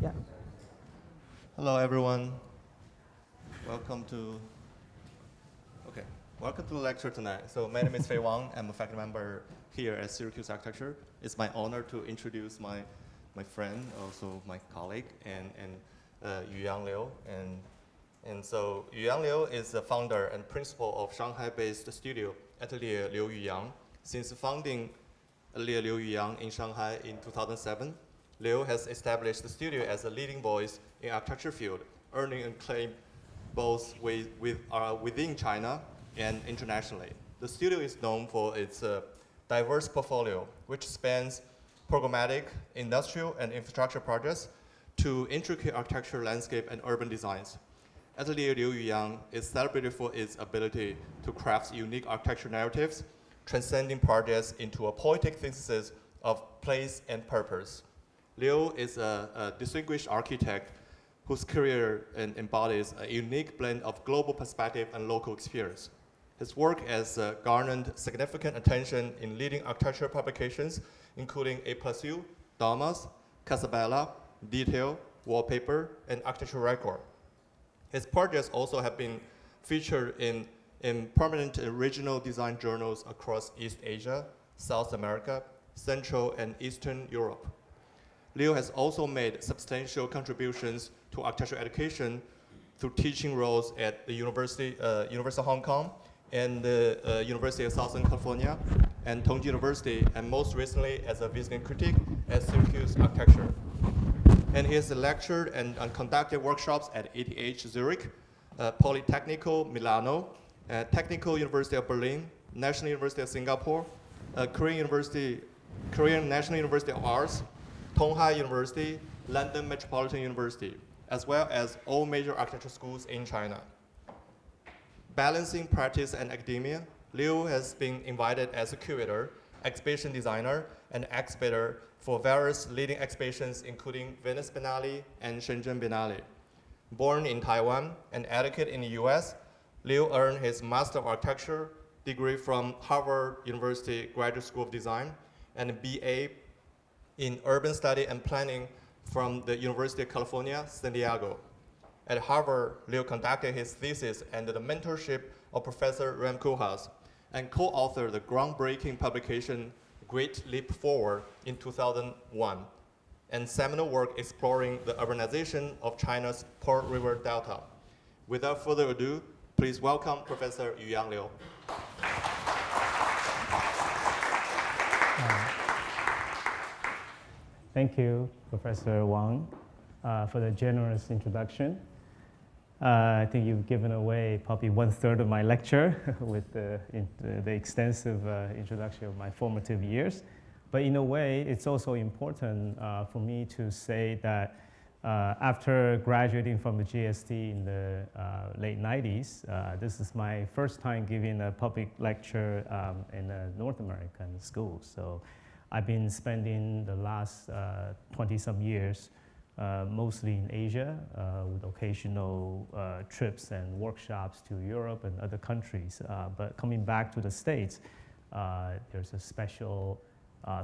Yeah. Hello, everyone. Welcome to Welcome to the lecture tonight. So my name is Fei Wang. I'm a faculty member here at Syracuse Architecture. It's my honor to introduce my friend, also my colleague, and Yuyang Liu. And so Yuyang Liu is the founder and principal of Shanghai-based studio Atelier Liu Yuyang. Since founding Atelier Liu Yuyang in Shanghai in 2007, Liu has established the studio as a leading voice in architecture field, earning acclaim both within China and internationally. The studio is known for its diverse portfolio, which spans programmatic, industrial, and infrastructure projects to intricate architecture, landscape, and urban designs. Atelier Liu Yuyang is celebrated for its ability to craft unique architecture narratives, transcending projects into a poetic synthesis of place and purpose. Liu is a distinguished architect whose career embodies a unique blend of global perspective and local experience. His work has garnered significant attention in leading architecture publications, including A+U, Damas, Casabella, Detail, Wallpaper, and Architectural Record. His projects also have been featured in prominent regional design journals across East Asia, South America, Central and Eastern Europe. Liu has also made substantial contributions to architectural education through teaching roles at the University of Hong Kong and the University of Southern California and Tongji University, and most recently as a visiting critic at Syracuse Architecture. And he has lectured and conducted workshops at ETH Zurich, Politecnico Milano, Technical University of Berlin, National University of Singapore, Korean National University of Arts, Tonghai University, London Metropolitan University, as well as all major architecture schools in China. Balancing practice and academia, Liu has been invited as a curator, exhibition designer, and exhibitor for various leading exhibitions, including Venice Biennale and Shenzhen Biennale. Born in Taiwan and educated in the US, Liu earned his Master of Architecture degree from Harvard University Graduate School of Design and a BA in Urban Study and Planning from the University of California, San Diego. At Harvard, Liu conducted his thesis under the mentorship of Professor Rem Koolhaas and co-authored the groundbreaking publication Great Leap Forward in 2001, and seminal work exploring the urbanization of China's Pearl River Delta. Without further ado, please welcome Professor Yuyang Liu. Thank you, Professor Wang, for the generous introduction. I think you've given away probably 1/3 of my lecture with the extensive introduction of my formative years. But in a way, it's also important for me to say that after graduating from the GST in the late 90s, this is my first time giving a public lecture in a North American school. So I've been spending the last 20-some years mostly in Asia with occasional trips and workshops to Europe and other countries. But coming back to the States, there's a special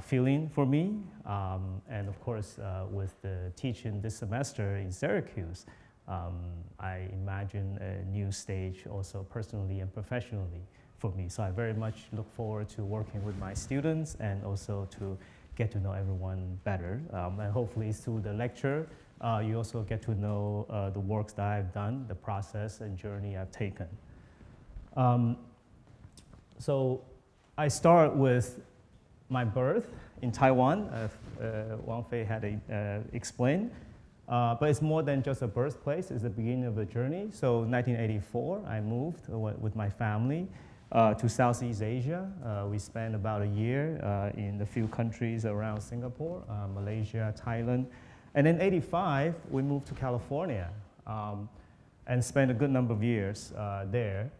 feeling for me. And of course, with the teaching this semester in Syracuse, I imagine a new stage also personally and professionally for me. So I very much look forward to working with my students and also to get to know everyone better. And hopefully through the lecture, you also get to know the works that I've done, the process and journey I've taken. So I start with my birth in Taiwan, Wang Fei had explained. But it's more than just a birthplace, it's the beginning of a journey. So 1984, I moved with my family to Southeast Asia. We spent about a year in a few countries around Singapore, Malaysia, Thailand. And in 85, we moved to California and spent a good number of years there.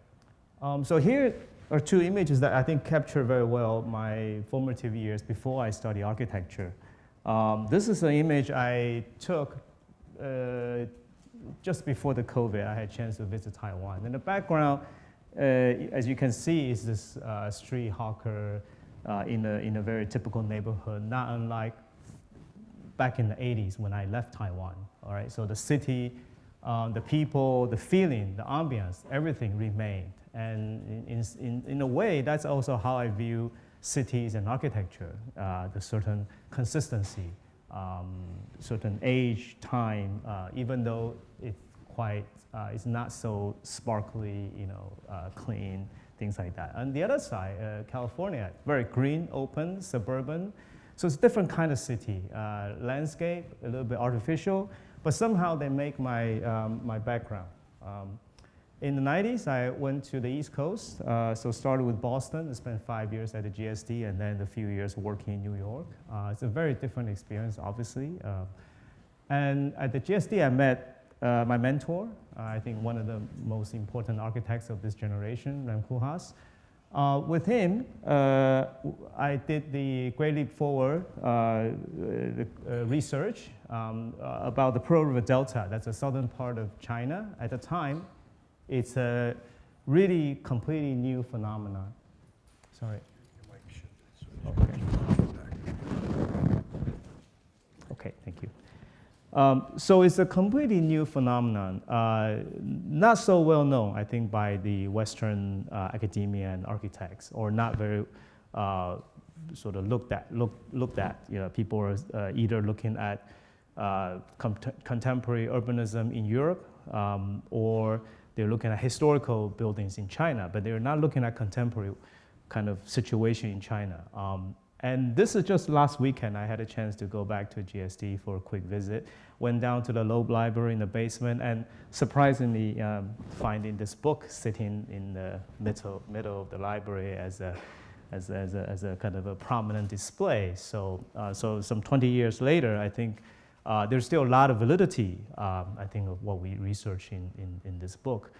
So here are two images that I think capture very well my formative years before I studied architecture. This is an image I took just before the COVID. I had a chance to visit Taiwan. In the background, as you can see, is this street hawker in a very typical neighborhood, not unlike back in the 80s when I left Taiwan. All right, so the city, the people, the feeling, the ambience, everything remained. And in a way, that's also how I view cities and architecture, the certain consistency, certain age, time, even though it's not so sparkly, clean, things like that. On the other side, California, very green, open, suburban. So it's a different kind of city. Landscape, a little bit artificial, but somehow they make my background. In the 90s, I went to the East Coast. So started with Boston, I spent 5 years at the GSD, and then a few years working in New York. It's a very different experience, obviously. And at the GSD, I met my mentor, I think one of the most important architects of this generation, Rem Koolhaas. With him, I did the Great Leap Forward research about the Pearl River Delta. That's the southern part of China. At the time, it's a really completely new phenomenon. Sorry. Okay. Okay, thank you. So it's a completely new phenomenon, not so well known, I think, by the Western academia and architects, or not very sort of looked at. People are either looking at contemporary urbanism in Europe, or they're looking at historical buildings in China, but they're not looking at contemporary kind of situation in China. And this is just last weekend. I had a chance to go back to GSD for a quick visit. Went down to the Loeb Library in the basement, and surprisingly finding this book sitting in the middle of the library as a kind of a prominent display. So some 20 years later, I think there's still a lot of validity, I think, of what we research in this book.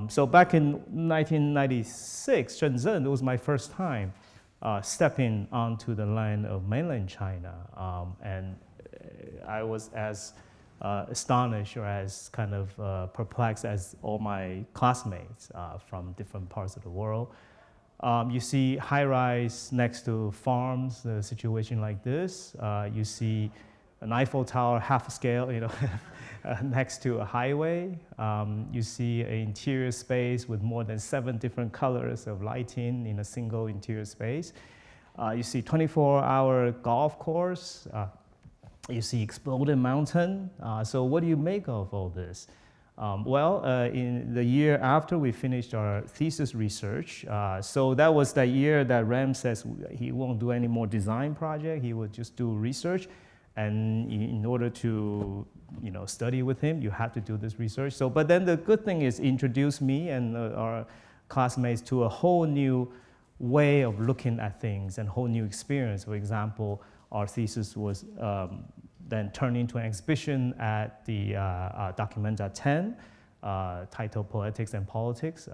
So back in 1996, Shenzhen, it was my first time stepping onto the land of mainland China, and I was as astonished or as kind of perplexed as all my classmates from different parts of the world. You see high-rise next to farms, a situation like this. You see an Eiffel Tower half scale, next to a highway. You see an interior space with more than 7 different colors of lighting in a single interior space. You see 24-hour golf course. You see exploding mountain. So what do you make of all this? In the year after we finished our thesis research, so that was the year that Rem says he won't do any more design project, he would just do research. And in order to study with him, you have to do this research. So, but then the good thing is introduce me and our classmates to a whole new way of looking at things and whole new experience. For example, our thesis was then turned into an exhibition at the Documenta 10, titled Poetics and Politics.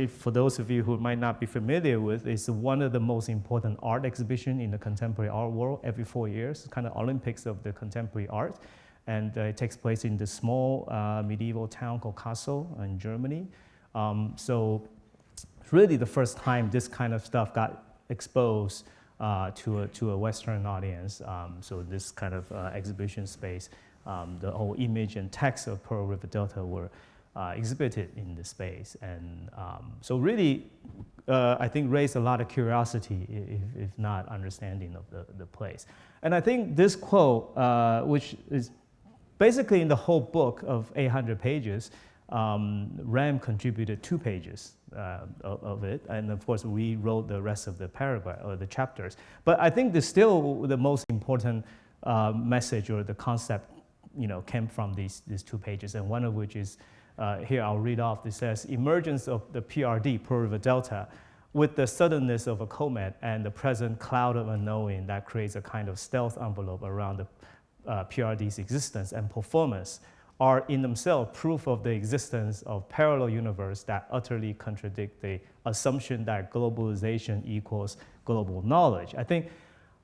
For those of you who might not be familiar with, it's one of the most important art exhibitions in the contemporary art world every 4 years. It's kind of Olympics of the contemporary art. And it takes place in the small medieval town called Kassel in Germany. So it's really the first time this kind of stuff got exposed to a Western audience. So this kind of exhibition space, the whole image and text of Pearl River Delta were exhibited in the space. And so really, I think raised a lot of curiosity, if not understanding of the place. And I think this quote, which is basically in the whole book of 800 pages, Rem contributed 2 pages of it, and of course we wrote the rest of the paragraph or the chapters. But I think still the most important message or the concept, came from these 2 pages, and one of which is here I'll read off. It says, "Emergence of the PRD, Pearl River Delta, with the suddenness of a comet and the present cloud of unknowing that creates a kind of stealth envelope around the PRD's existence and performance, are in themselves proof of the existence of parallel universe that utterly contradict the assumption that globalization equals global knowledge." I think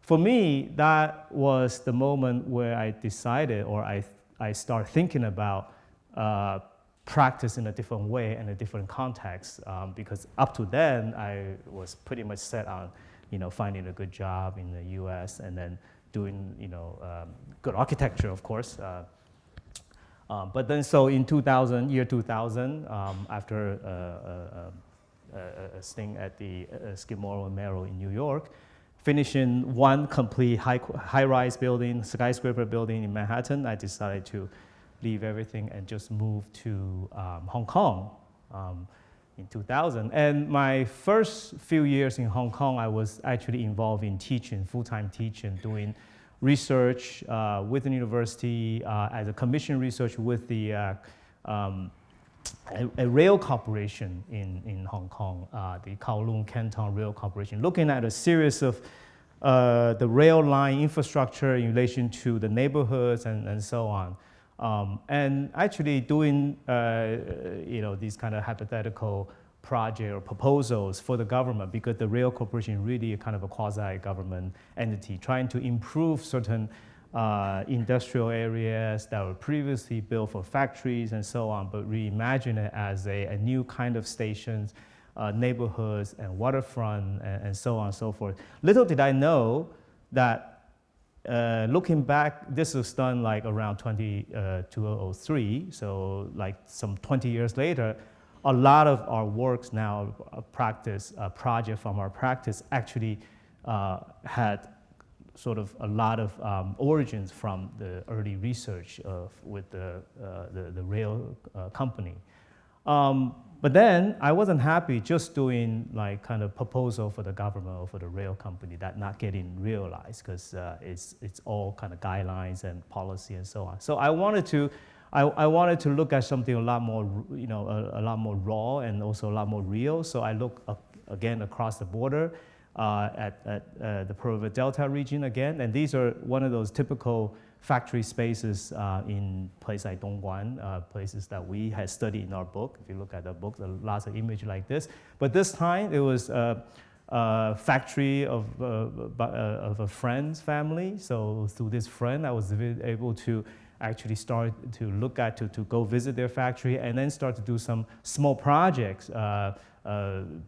for me, that was the moment where I decided, or I started thinking about practice in a different way and a different context, because up to then I was pretty much set on finding a good job in the US and then doing, good architecture, of course. But then, so in 2000, year 2000, after a stint at the Skidmore and Merrill in New York, finishing one complete high-rise building, skyscraper building in Manhattan, I decided to leave everything and just move to Hong Kong in 2000. And my first few years in Hong Kong, I was actually involved in teaching, full-time teaching, doing research with the university as a commission research with the a rail corporation in Hong Kong, the Kowloon Canton Rail Corporation, looking at a series of the rail line infrastructure in relation to the neighborhoods and so on. And actually doing these kind of hypothetical project or proposals for the government, because the rail corporation really kind of a quasi-government entity trying to improve certain industrial areas that were previously built for factories and so on, but reimagine it as a new kind of stations, neighborhoods and waterfront and so on and so forth. Little did I know that looking back, this was done like around 2003, so like some 20 years later, a lot of our works now, project from our practice actually had sort of a lot of origins from the early research with the rail company. But then I wasn't happy just doing like kind of proposal for the government or for the rail company that not getting realized, because it's all kind of guidelines and policy and so on. So I wanted to look at something a lot more, a lot more raw and also a lot more real. So I looked again across the border at the Pearl River Delta region again, and these are one of those typical factory spaces in places like Dongguan, places that we had studied in our book. If you look at the book, there are lots of images like this. But this time it was a factory of a friend's family. So through this friend, I was able to actually start to look at, to go visit their factory and then start to do some small projects.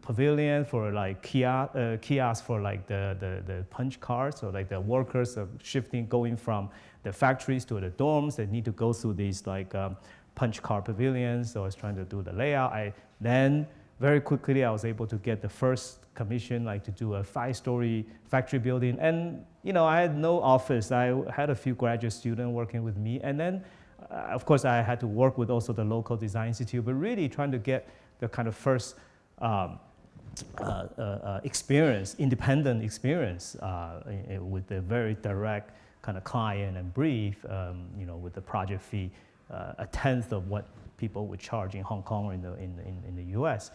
Pavilion for like kiosks for like the punch cards, so like the workers are going from the factories to the dorms. They need to go through these like punch card pavilions. So I was trying to do the layout. Then very quickly I was able to get the first commission, like to do a 5-story factory building. And I had no office. I had a few graduate students working with me. And then of course I had to work with also the local design institute, but really trying to get the kind of first experience, independent experience with the very direct kind of client and brief, with the project fee, a tenth of what people would charge in Hong Kong or in the US.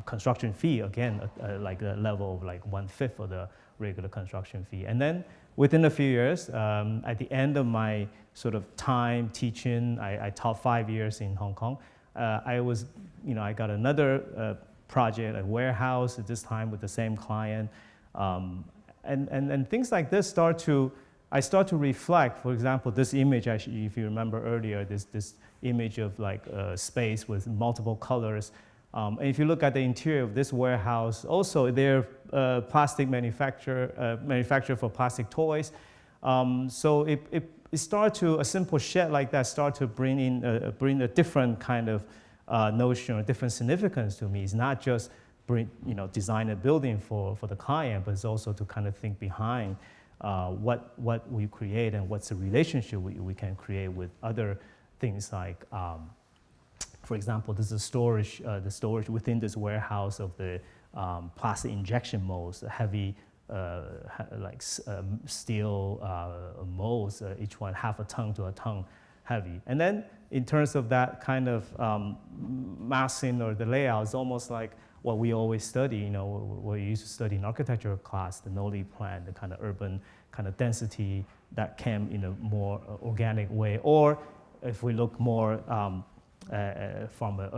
Construction fee, again, like a level of like 1/5 of the regular construction fee. And then within a few years, at the end of my sort of time teaching, I taught 5 years in Hong Kong. I got another project, a warehouse at this time with the same client. And things like this I start to reflect. For example, this image, if you remember earlier, this image of like space with multiple colors. And if you look at the interior of this warehouse, also they're plastic manufacturer for plastic toys. So it started to, a simple shed like that start to bring a different kind of notion or different significance to me. It's not just design a building for the client, but it's also to kind of think behind what we create and what's the relationship we can create with other things like, for example, this is the storage within this warehouse of the plastic injection molds, heavy steel molds, each one 1/2 ton to a ton heavy. And then in terms of that kind of massing or the layout, it's almost like what we always study, what we used to study in architecture class, the Nolli plan, the kind of urban kind of density that came in a more organic way. Or if we look more from an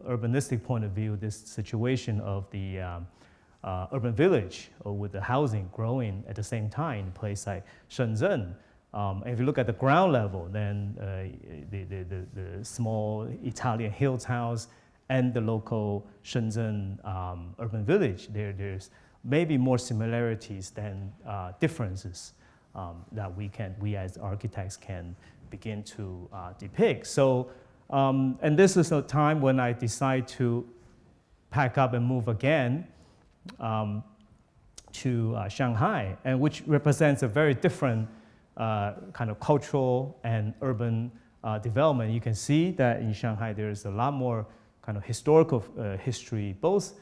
urbanistic point of view, this situation of the urban village with the housing growing at the same time in a place like Shenzhen. And if you look at the ground level, then the small Italian hill towns and the local Shenzhen urban village, there's maybe more similarities than differences. that we as architects can begin to depict. So, and this is a time when I decide to pack up and move again to Shanghai, and which represents a very different kind of cultural and urban development. You can see that in Shanghai there's a lot more kind of historical history, both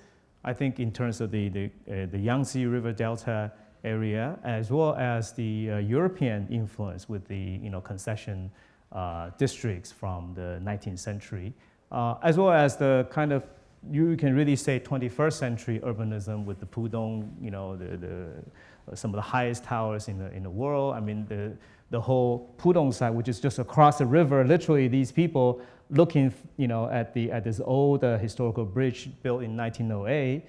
I think in terms of the Yangtze River Delta area, as well as the European influence with the concession districts from the 19th century, as well as the kind of, you can really say 21st century urbanism with the Pudong, some of the highest towers in the world. I mean, the whole Pudong side, which is just across the river, literally these people looking, at this old historical bridge built in 1908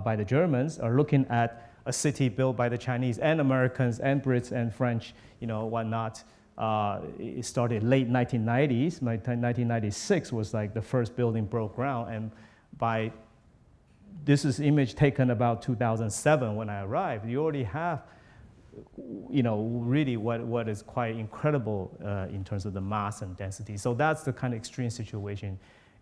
by the Germans, are looking at a city built by the Chinese and Americans and Brits and French, whatnot. It started late 1990s. 1996 was like the first building broke ground, and this is image taken about 2007 when I arrived. You already have, really what is quite incredible in terms of the mass and density. So that's the kind of extreme situation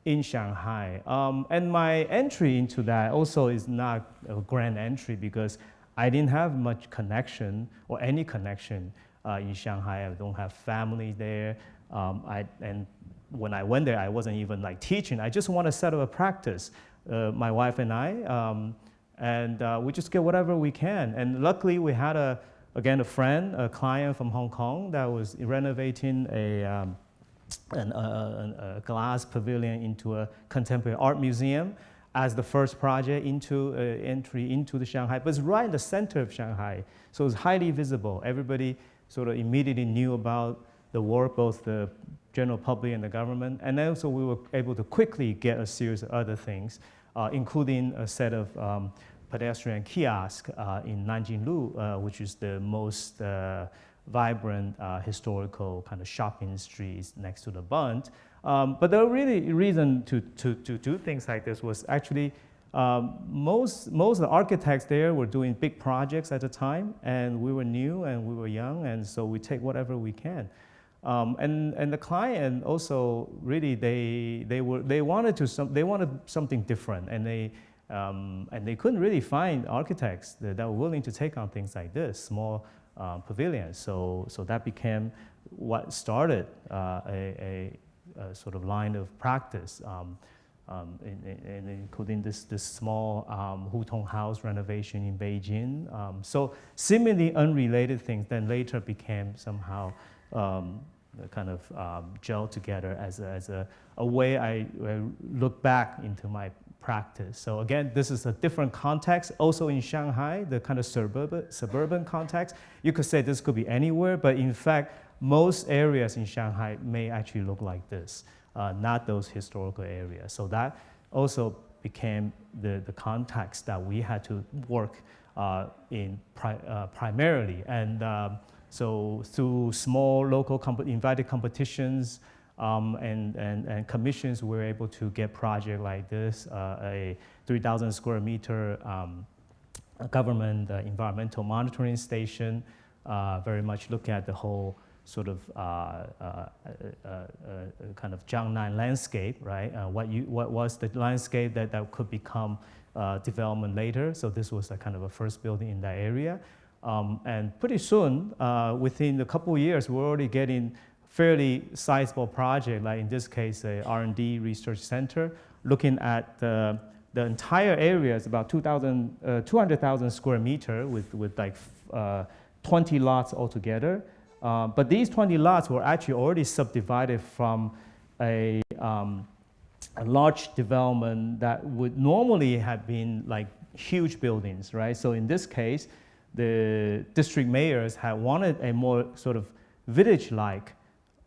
in Shanghai. And my entry into that also is not a grand entry because I didn't have much connection or any connection in Shanghai. I don't have family there. And when I went there, I wasn't even like teaching. I just want to set up a practice, my wife and I, and we just get whatever we can. And luckily, we had a friend, a client from Hong Kong that was renovating a glass pavilion into a contemporary art museum as the first project into entry into the Shanghai. But it's right in the center of Shanghai, so it's highly visible. Everybody sort of immediately knew about the work, both the general public and the government. And also we were able to quickly get a series of other things, including a set of pedestrian kiosks in Nanjing Lu, which is the most vibrant historical kind of shopping streets next to the Bund. But the really reason to do things like this was actually most of the architects there were doing big projects at the time, and we were new and we were young, and so we take whatever we can. And the client also really they wanted something different, and they couldn't really find architects that were willing to take on things like this, small pavilions. So that became what started a sort of line of practice, and including this small Hutong house renovation in Beijing. So seemingly unrelated things then later became somehow kind of gel together as a way I look back into my practice. So again, this is a different context. Also in Shanghai, the kind of suburban context, you could say this could be anywhere, but in fact, most areas in Shanghai may actually look like this, not those historical areas. So that also became the context that we had to work in primarily. And so through small local invited competitions and commissions, we were able to get projects like this, a 3,000 square meter government environmental monitoring station, very much looking at the whole sort of kind of Jiangnan landscape, right? What was the landscape that could become development later? So this was a kind of a first building in that area. And pretty soon, within a couple of years, we're already getting fairly sizable project, like in this case, a R&D research center, looking at the entire area is about 200,000 square meter with like 20 lots altogether. But these 20 lots were actually already subdivided from a large development that would normally have been like huge buildings, right? So in this case, the district mayors had wanted a more sort of village-like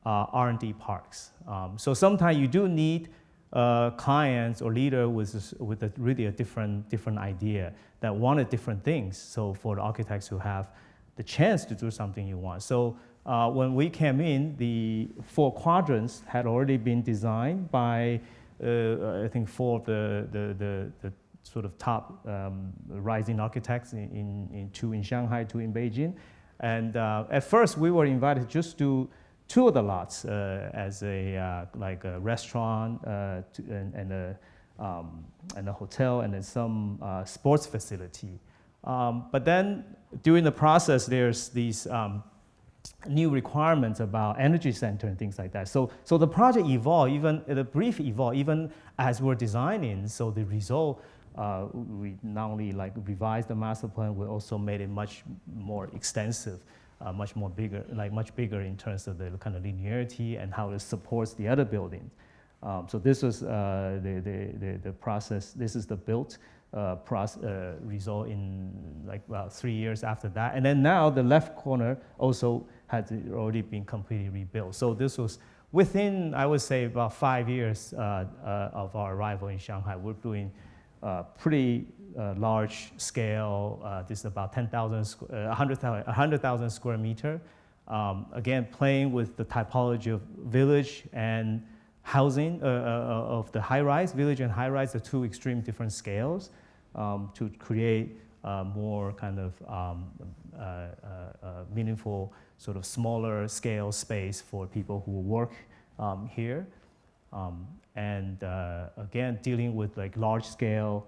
R&D parks. So sometimes you do need clients or leader with really a different idea that wanted different things. So for the architects who have the chance to do something you want. So when we came in, the 4 quadrants had already been designed by I think 4 of the sort of top rising architects, 2 in Shanghai, 2 in Beijing. And at first, we were invited just to two of the lots as like a restaurant and a hotel and then some sports facility. But then during the process, there's these new requirements about energy center and things like that. So the project evolved, even the brief evolved, even as we're designing. So the result, we not only like revised the master plan, we also made it much more extensive, much bigger in terms of the kind of linearity and how it supports the other buildings. So this was the process. This is the built result in like about 3 years after that. And then now the left corner also had already been completely rebuilt. So this was within, I would say, about 5 years of our arrival in Shanghai. We're doing pretty large scale. This is about 100,000 square meter. Again, playing with the typology of village and housing of the high-rise, village and high-rise are two extreme different scales to create more kind of meaningful sort of smaller scale space for people who work here. And again, dealing with like large scale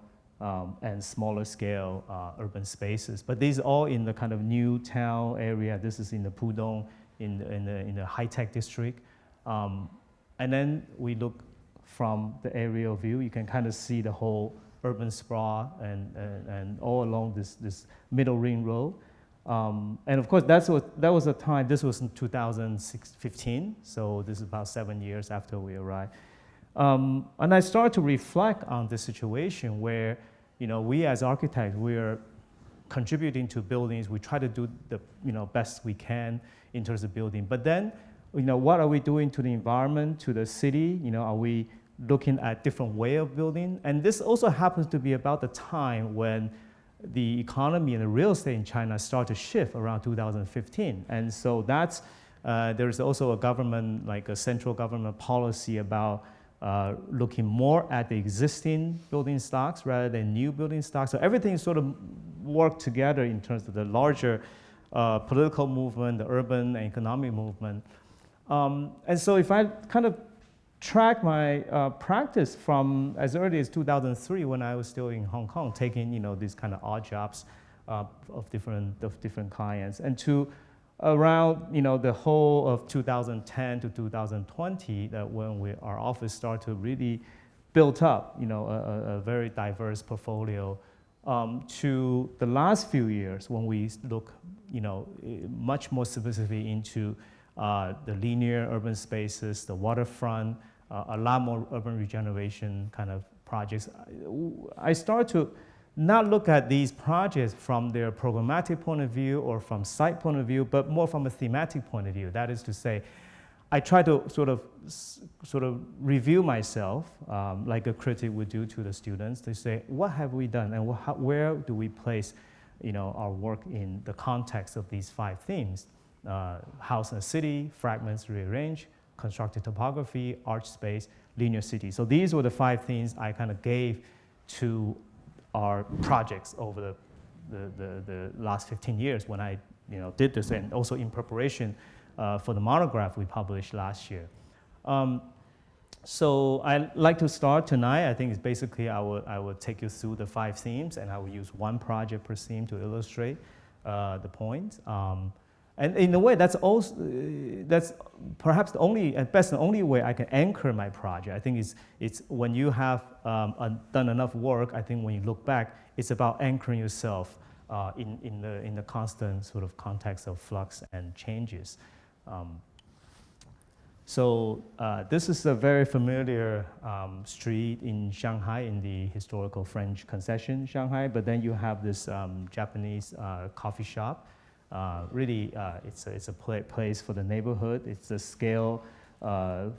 and smaller scale urban spaces. But these are all in the kind of new town area. This is in the Pudong, in the high-tech district. And then we look from the aerial view, you can kind of see the whole urban sprawl and all along this middle ring road. And of course, that was a time, this was in 2015, so this is about 7 years after we arrived. And I started to reflect on the situation where, we as architects, we are contributing to buildings. We try to do the best we can in terms of building. But then, what are we doing to the environment, to the city? Are we looking at different way of building? And this also happens to be about the time when the economy and the real estate in China start to shift around 2015. And so that's, there's also a government, like a central government policy about looking more at the existing building stocks rather than new building stocks. So everything sort of worked together in terms of the larger political movement, the urban and economic movement. And so if I kind of track my practice from as early as 2003 when I was still in Hong Kong, taking these kind of odd jobs of different clients, and to around the whole of 2010 to 2020, that when our office started to really build up a very diverse portfolio, to the last few years when we look much more specifically into the linear urban spaces, the waterfront, a lot more urban regeneration kind of projects. I start to not look at these projects from their programmatic point of view or from site point of view, but more from a thematic point of view. That is to say, I try to sort of review myself, like a critic would do to the students, to say, what have we done and where do we place our work in the context of these 5 themes? House and city, fragments rearranged, constructed topography, arch space, linear city. So these were the 5 themes I kind of gave to our projects over the last 15 years when I did this, and also in preparation for the monograph we published last year. So I'd like to start tonight. I think it's basically I will take you through the 5 themes, and I will use one project per theme to illustrate the point. And in a way, that's perhaps the only, at best, the only way I can anchor my project. I think it's when you have done enough work. I think when you look back, it's about anchoring yourself in the constant sort of context of flux and changes. So this is a very familiar street in Shanghai, in the historical French concession, Shanghai. But then you have this Japanese coffee shop. Really, it's a place for the neighborhood. It's a scale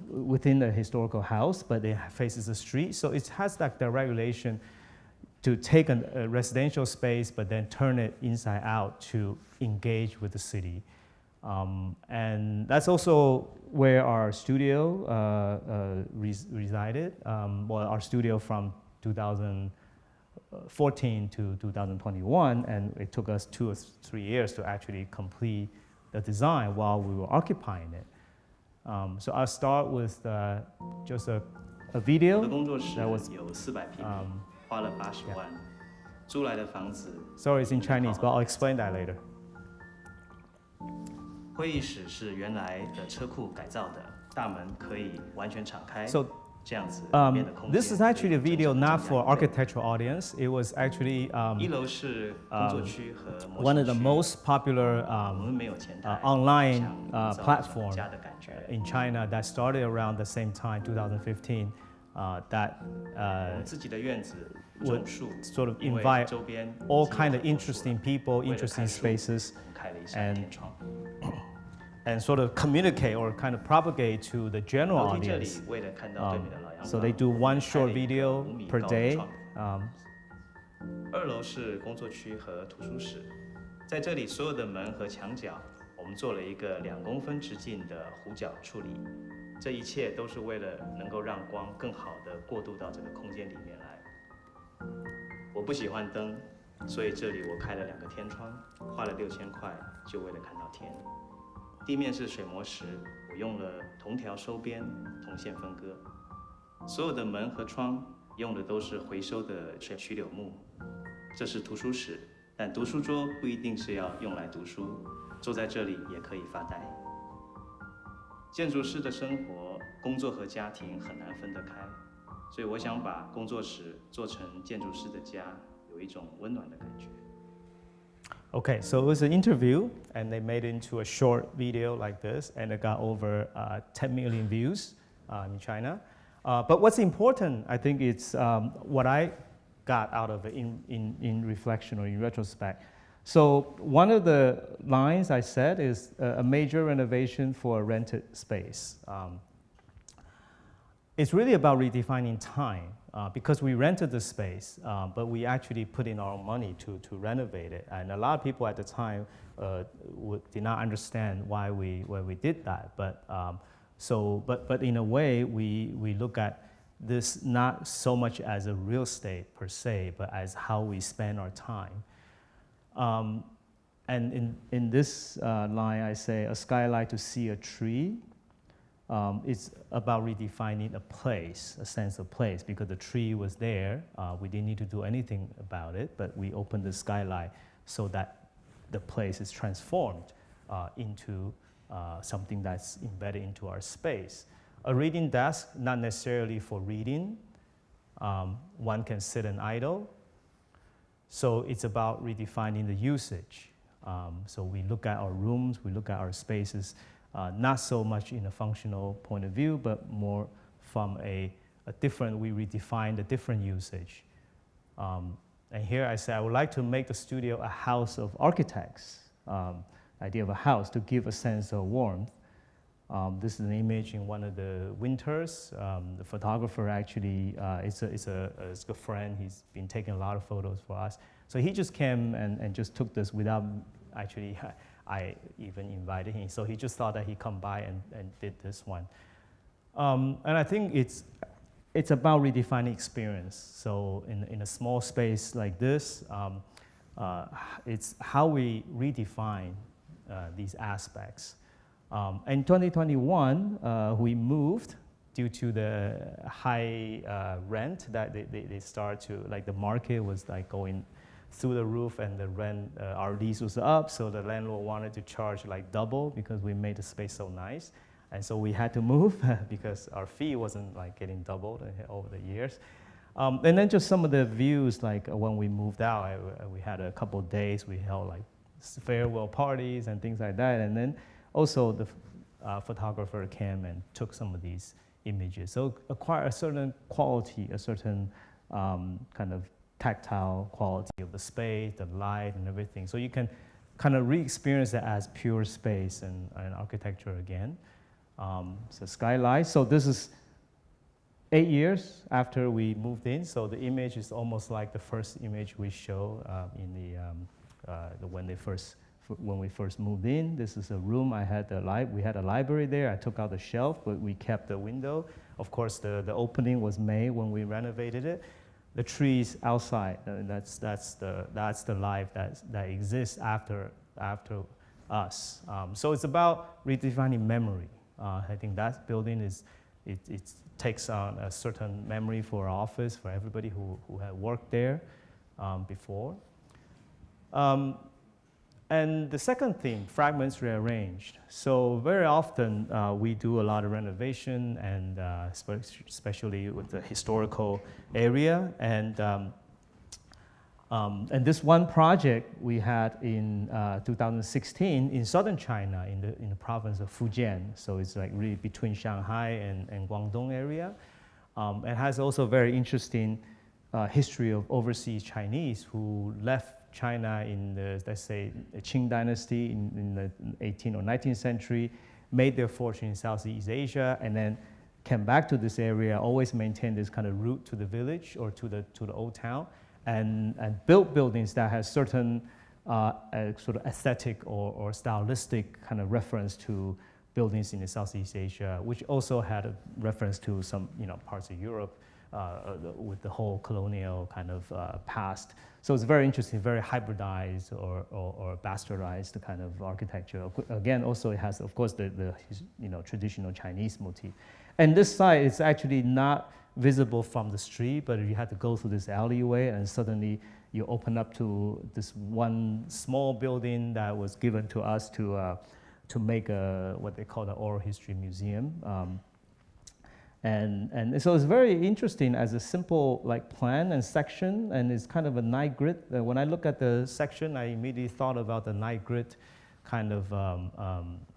within the historical house, but it faces the street. So it has that direct relation to take a residential space, but then turn it inside out to engage with the city. And that's also where our studio resided. Well, our studio from 2000 2014 to 2021, and it took us 2 or 3 years to actually complete the design while we were occupying it. So I'll start with just a 我 video 的工作室 that was 有400平米，花了80万，租来的房子。 sorry, it's in Chinese, but I'll explain that later. 会议室是原来的车库改造的，大门可以完全敞开。 So 这样子里面的空间 this is actually a 可以 video 正常 not 增加 for 1倍 architectural audience. It was actually 1楼是工作区和模 one 型 of the 区 most popular 我们没有前台 online 想造 platform 家的感觉。 in China that started around the same time, 2015, that 我们自己的院子 would 种树， sort of 因为 invite 周边 all 已经有 kind of 很多树了 interesting people, 为了 interesting 看树 spaces, 我们开了一扇 and 天窗。 and sort of communicate or kind of propagate to the general 楼梯这里 audience. 为了看到对面的老洋 So 房 they do one 开 short 了一个 video 5米 per 高的 day. 窗2楼是工作区和图书室，在这里所有的门和墙角，我们做了一个2公分直径的弧角处理。这一切都是为了能够让光更好地过渡到这个空间里面来。我不喜欢灯，所以这里我开了2个天窗，花了6000块，就为了看到天。地面是水磨石，我用了铜条收边，铜线分割。所有的门和窗用的都是回收的水曲柳木。这是图书室，但读书桌不一定是要用来读书，坐在这里也可以发呆。建筑师的生活、工作和家庭很难分得开，所以我想把工作室做成建筑师的家，有一种温暖的感觉。 Okay, so it was an interview, and they made it into a short video like this, and it got over 10 million views in China. But what's important, I think, it's what I got out of it in reflection or in retrospect. So one of the lines I said is a major renovation for a rented space. It's really about redefining time. Because we rented the space, but we actually put in our own money to renovate it. And a lot of people at the time did not understand why we did that. But in a way, we look at this not so much as a real estate per se, but as how we spend our time. And in this line, I say, a skylight to see a tree. It's about redefining a place, a sense of place, because the tree was there. We didn't need to do anything about it, but we opened the skylight so that the place is transformed into something that's embedded into our space. A reading desk, not necessarily for reading. One can sit and idle. So it's about redefining the usage. So we look at our rooms, we look at our spaces, not so much in a functional point of view, but more from a different, we redefine the different usage. And here I say I would like to make the studio a house of architects, idea of a house to give a sense of warmth. This is an image in one of the winters. The photographer actually is a good friend. He's been taking a lot of photos for us. So he just came and just took this without actually I even invited him. So he just thought that he'd come by and did this one. And I think it's about redefining experience. So in a small space like this, it's how we redefine these aspects. In 2021, we moved due to the high rent that they start to, like the market was like going through the roof, and the rent, our lease was up, so the landlord wanted to charge like double because we made the space so nice. And so we had to move because our fee wasn't like getting doubled over the years. And then just some of the views, like when we moved out, we had a couple of days, we held like farewell parties and things like that. And then also the photographer came and took some of these images. So acquire a certain quality, a certain kind of tactile quality of the space, the light and everything. So you can kind of re-experience it as pure space and architecture again. So skylight. So this is 8 years after we moved in. So the image is almost like the first image we show in the when we first moved in. This is a room. We had a library there. I took out the shelf, but we kept the window. Of course, the opening was made when we renovated it. the trees outside. That's the life that exists after us. So it's about redefining memory. I think that building it takes on a certain memory for our office, for everybody who had worked there before. And the second theme, Fragments Rearranged. So very often we do a lot of renovation, and especially with the historical area. And this one project we had in 2016 in southern China, in the province of Fujian. So it's like really between Shanghai and Guangdong area. It has also very interesting history of overseas Chinese who left China in the, let's say, the Qing dynasty in the 18th or 19th century, made their fortune in Southeast Asia, and then came back to this area, always maintained this kind of route to the village or to the old town, and built buildings that has certain sort of aesthetic or stylistic kind of reference to buildings in the Southeast Asia, which also had a reference to some parts of Europe with the whole colonial kind of past. So it's very interesting, very hybridized or bastardized kind of architecture. Again, also it has, of course, the traditional Chinese motif. And this site is actually not visible from the street, but you have to go through this alleyway, and suddenly you open up to this one small building that was given to us to make what they call the oral history museum. And so it's very interesting as a simple plan and section, and it's kind of a night grid. When I look at the section, I immediately thought about the night grid kind of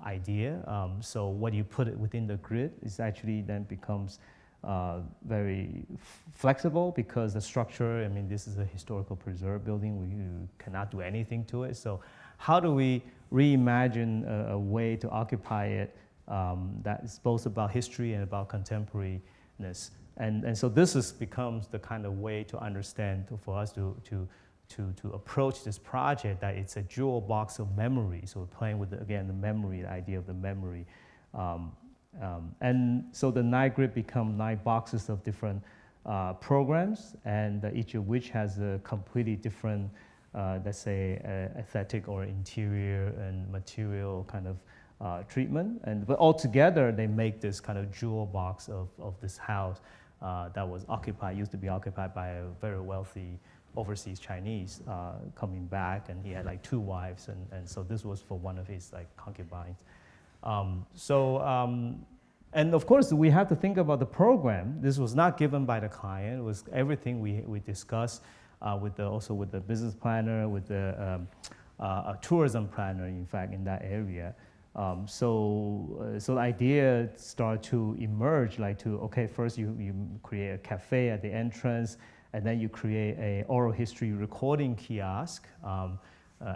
idea. So what you put it within the grid is actually then becomes very flexible, because the structure, I mean, this is a historical preserved building. You cannot do anything to it. So how do we reimagine a way to occupy it that is both about history and about contemporariness? And so this becomes the kind of way to understand, for us to approach this project, that it's a jewel box of memory. So we're playing with, again, the memory, the idea of the memory. And so the night grid become 9 boxes of different programs, and each of which has a completely different, let's say, aesthetic or interior and material kind of treatment, but altogether they make this kind of jewel box of this house that was used to be occupied by a very wealthy overseas Chinese coming back, and he had 2 wives, and so this was for one of his concubines. And of course we have to think about the program. This was not given by the client. It was everything we discussed also with the business planner, with the tourism planner, in fact, in that area. So the idea started to emerge, first you create a cafe at the entrance, and then you create a oral history recording kiosk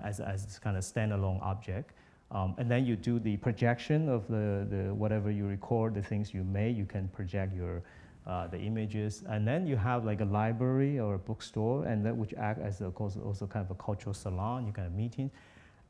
as this kind of standalone object. And then you do the projection of the whatever you record, the things you made, you can project the images. And then you have a library or a bookstore, and that which act as also kind of a cultural salon, you can have meetings.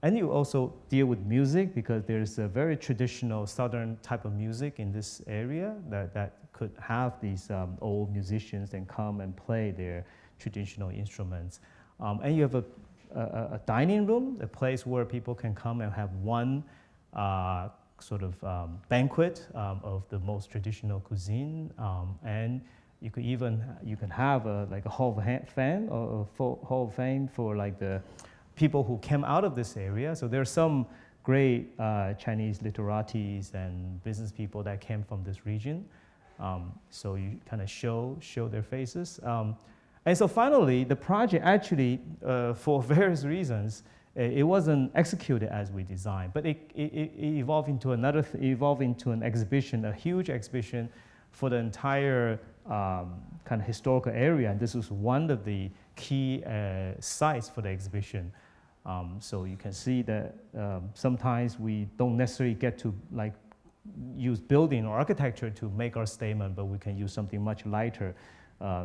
And you also deal with music, because there's a very traditional southern type of music in this area that could have these old musicians then come and play their traditional instruments. And you have a dining room, a place where people can come and have one sort of banquet of the most traditional cuisine. And you can have a Hall of Fame or a Hall of Fame for the people who came out of this area. So there are some great Chinese literatis and business people that came from this region. So you kind of show their faces. And so finally, the project actually, for various reasons, it wasn't executed as we designed, but it evolved into an exhibition, a huge exhibition for the entire kind of historical area. And this was one of the key sites for the exhibition. So you can see that sometimes we don't necessarily get to use building or architecture to make our statement, but we can use something much lighter,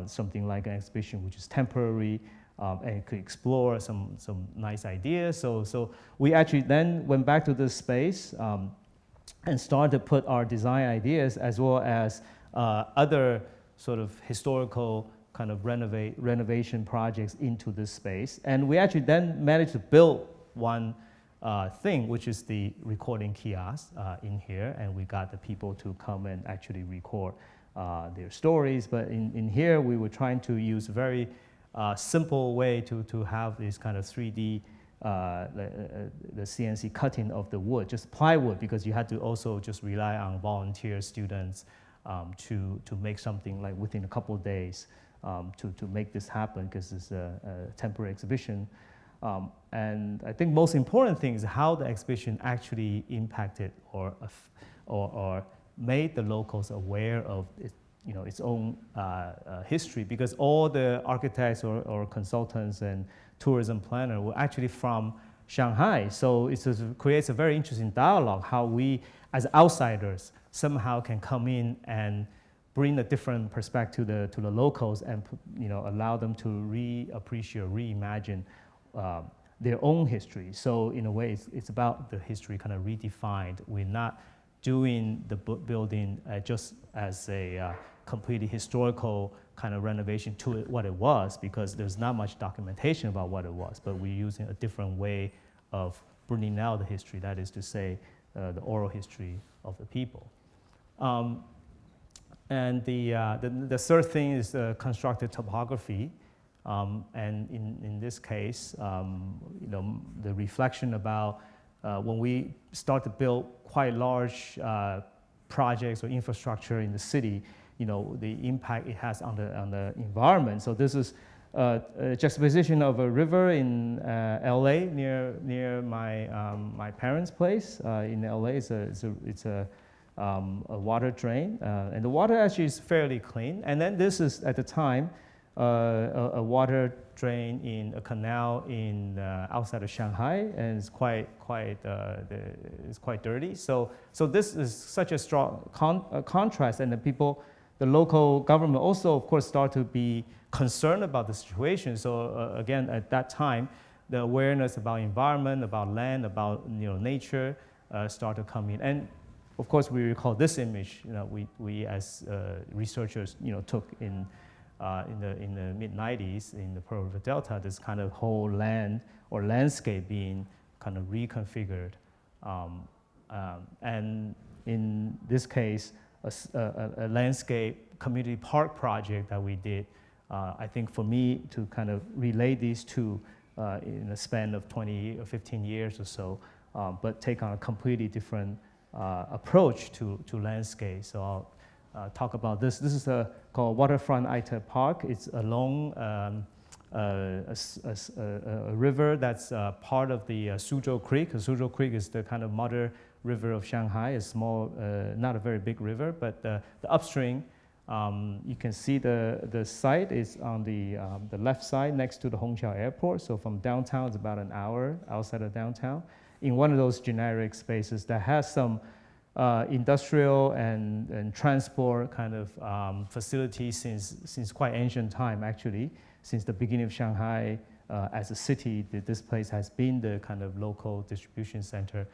something like an exhibition which is temporary, and could explore some nice ideas. So we actually then went back to this space and started to put our design ideas as well as other sort of historical kind of renovation projects into this space. And we actually then managed to build one thing, which is the recording kiosk in here, and we got the people to come and actually record their stories. But in here, we were trying to use a very simple way to have this kind of 3D, the CNC cutting of the wood, just plywood, because you had to also just rely on volunteer students to make something like within a couple of days to make this happen, because it's a temporary exhibition. And I think most important thing is how the exhibition actually impacted or made the locals aware of its own history, because all the architects or consultants and tourism planners were actually from Shanghai. So it creates a very interesting dialogue how we, as outsiders, somehow can come in and bring a different perspective to the locals and allow them to reappreciate, reimagine their own history. So in a way, it's about the history kind of redefined. We're not doing the building just as a completely historical kind of renovation to what it was, because there's not much documentation about what it was, but we're using a different way of bringing out the history, that is to say, the oral history of the people. And the third thing is constructed topography. And in this case, the reflection about when we start to build quite large projects or infrastructure in the city, the impact it has on the environment. So this is a juxtaposition of a river in LA near my parents' place. In LA, it's a water drain, and the water actually is fairly clean. And then this is at the time a water drain in a canal in outside of Shanghai, and it's quite dirty. So this is such a strong contrast, and the local government also, of course, start to be concerned about the situation. So again, at that time, the awareness about environment, about land, about nature start to come in. And of course, we recall this image. We as researchers, took in the mid-90s in the Pearl River Delta, this kind of whole land or landscape being kind of reconfigured. And in this case, a landscape community park project that we did, I think for me to kind of relay these two in a span of 20 or 15 years or so, but take on a completely different approach to landscape. So I'll talk about this. This is called Waterfront ITEP Park. It's along a river that's part of the Suzhou Creek. Suzhou Creek is the kind of mother river of Shanghai. A small, not a very big river, but the upstream, you can see the site is on the left side next to the Hongqiao Airport. So from downtown, it's about an hour outside of downtown, in one of those generic spaces that has some industrial and transport kind of facilities since quite ancient time, actually. Since the beginning of Shanghai as a city, this place has been the kind of local distribution center.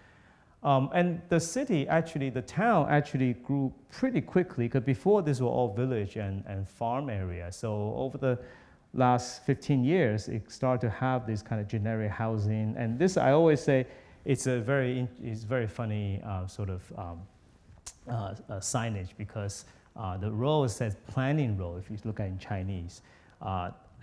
And the city, actually, the town actually grew pretty quickly, because before this were all village and farm areas. So over the last 15 years, it started to have this kind of generic housing. And this, I always say, it's very funny sort of signage, because the road says planning road, if you look at it in Chinese.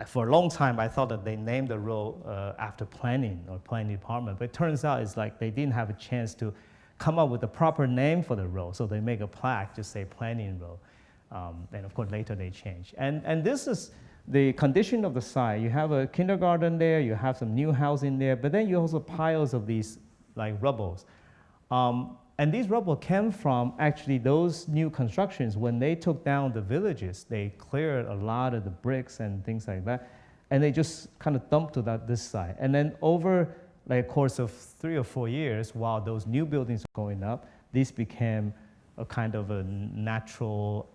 For a long time, I thought that they named the road after planning or planning department, but it turns out it's like they didn't have a chance to come up with the proper name for the road, so they make a plaque just say planning road. And of course, later they changed. And this is the condition of the site. You have a kindergarten there, you have some new housing there, but then you also piles of these like rubbles. And these rubble came from actually those new constructions. When they took down the villages, they cleared a lot of the bricks and things like that, and they just kind of dumped to this side. And then over like a course of 3 or 4 years, while those new buildings were going up, these became a kind of a natural,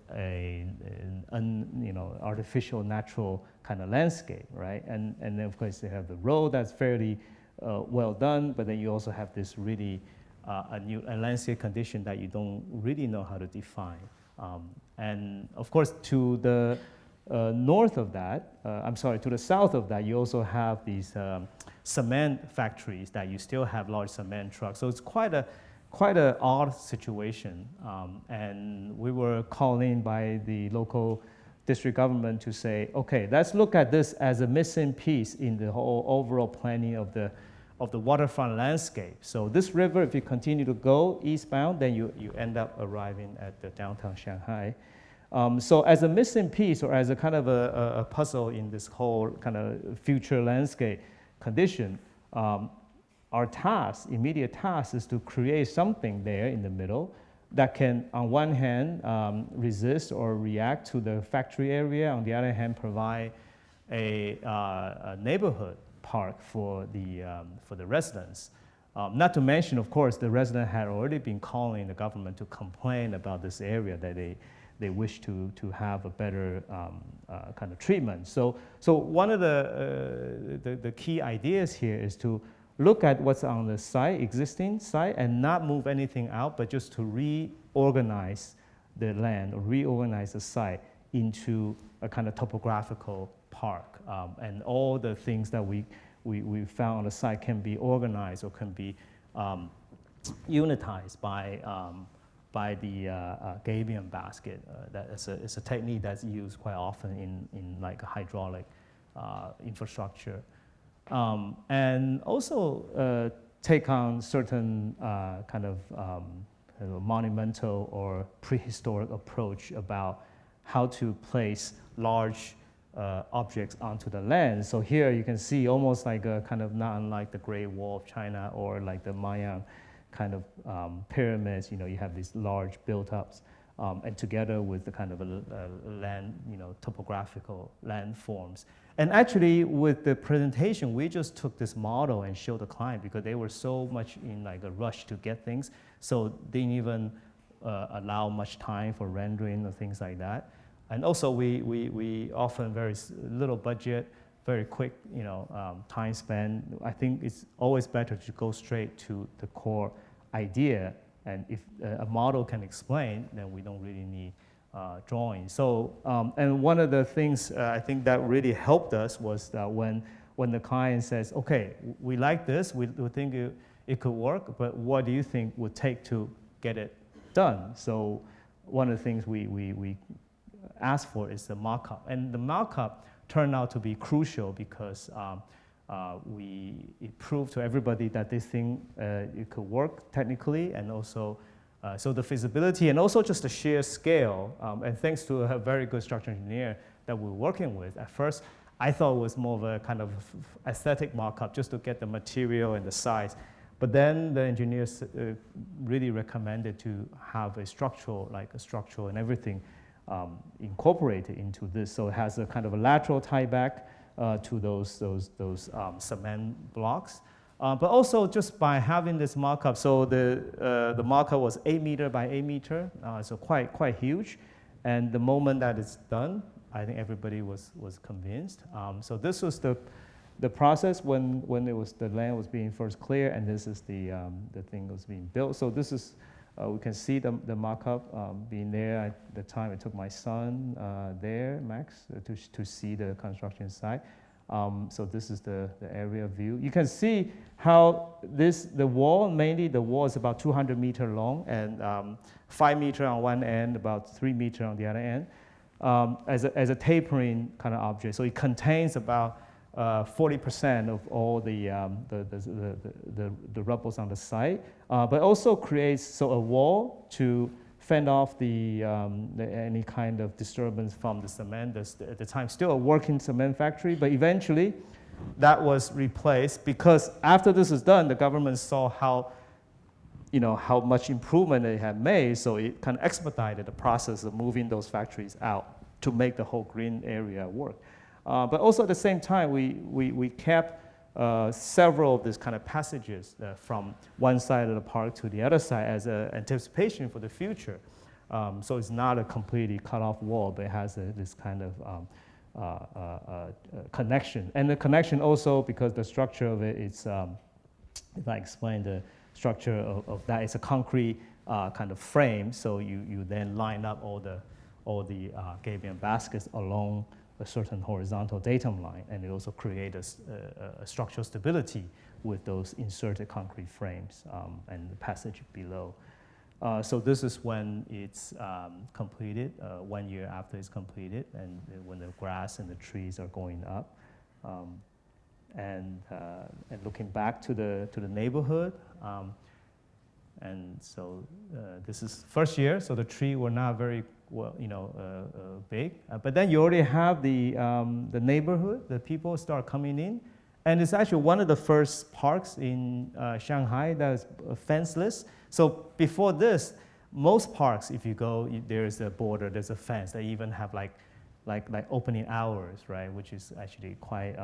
artificial, natural kind of landscape, right? And then of course they have the road that's fairly well done, but then you also have this really a landscape condition that you don't really know how to define. And of course, to the north of that, I'm sorry, to the south of that, you also have these cement factories that you still have large cement trucks. So it's quite an odd situation. And we were called in by the local district government to say, okay, let's look at this as a missing piece in the whole overall planning of the waterfront landscape. So this river, if you continue to go eastbound, then you end up arriving at the downtown Shanghai. So as a missing piece or as a kind of a puzzle in this whole kind of future landscape condition, our task, immediate task, is to create something there in the middle that can, on one hand, resist or react to the factory area, on the other hand, provide a neighborhood park for the residents. Not to mention, of course, the resident had already been calling the government to complain about this area that they wish to have a better kind of treatment. So one of the key ideas here is to look at what's on the site, existing site, and not move anything out, but just to reorganize the land or reorganize the site into a kind of topographical park. And all the things that we found on the site can be organized or can be unitized by the gabion basket. It's a technique that's used quite often in like a hydraulic infrastructure. And also take on certain kind of monumental or prehistoric approach about how to place large objects onto the land. So here you can see almost like a kind of not unlike the Great Wall of China or like the Mayan kind of pyramids. You know, you have these large built-ups, and together with the kind of a land, topographical landforms. And actually, with the presentation, we just took this model and showed the client because they were so much in like a rush to get things, so they didn't even allow much time for rendering or things like that. And also, we often very little budget, very quick, time spent. I think it's always better to go straight to the core idea. And if a model can explain, then we don't really need drawing. So, and one of the things I think that really helped us was that when the client says, okay, we like this, we think it could work, but what do you think would take to get it done? So one of the things we asked for is the mock-up. And the mock-up turned out to be crucial because it proved to everybody that this thing, it could work technically, and also so the feasibility and also just the sheer scale, and thanks to a very good structural engineer that we're working with. At first, I thought it was more of a kind of aesthetic mock-up just to get the material and the size. But then the engineers really recommended to have a structural and everything incorporated into this. So it has a kind of a lateral tie back to those cement blocks. But also just by having this mock-up, so the mock-up was 8 meter by 8 meter, so quite huge. And the moment that it's done, I think everybody was convinced. So this was the process when the land was being first cleared, and this is the thing that was being built. So this is we can see the mock-up being there. At the time, it took my son there, Max, to see the construction site. So this is the area view. You can see how the wall is about 200 meter long and 5 meter on one end, about 3 meter on the other end, as a tapering kind of object. So it contains about 40% of all the rubbles on the site, but also creates a wall to fend off any kind of disturbance from the cement. At the time, still a working cement factory, but eventually that was replaced because after this is done, the government saw how much improvement they had made, so it kind of expedited the process of moving those factories out to make the whole green area work. But also at the same time, we kept several of these kind of passages from one side of the park to the other side as an anticipation for the future. So it's not a completely cut off wall, but it has this kind of connection. And the connection also, because the structure of it is, if I explain the structure of that, it's a concrete kind of frame. So you then line up all all the gabion baskets along a certain horizontal datum line, and it also creates a structural stability with those inserted concrete frames and the passage below. So this is when it's completed, 1 year after it's completed, and when the grass and the trees are going up. And looking back to the neighborhood, and so this is first year, so the tree were not very well, big. But then you already have the neighborhood, the people start coming in, and it's actually one of the first parks in Shanghai that is fenceless. So before this, most parks, if you go, there's a border, there's a fence. They even have like opening hours, right? Which is actually quite.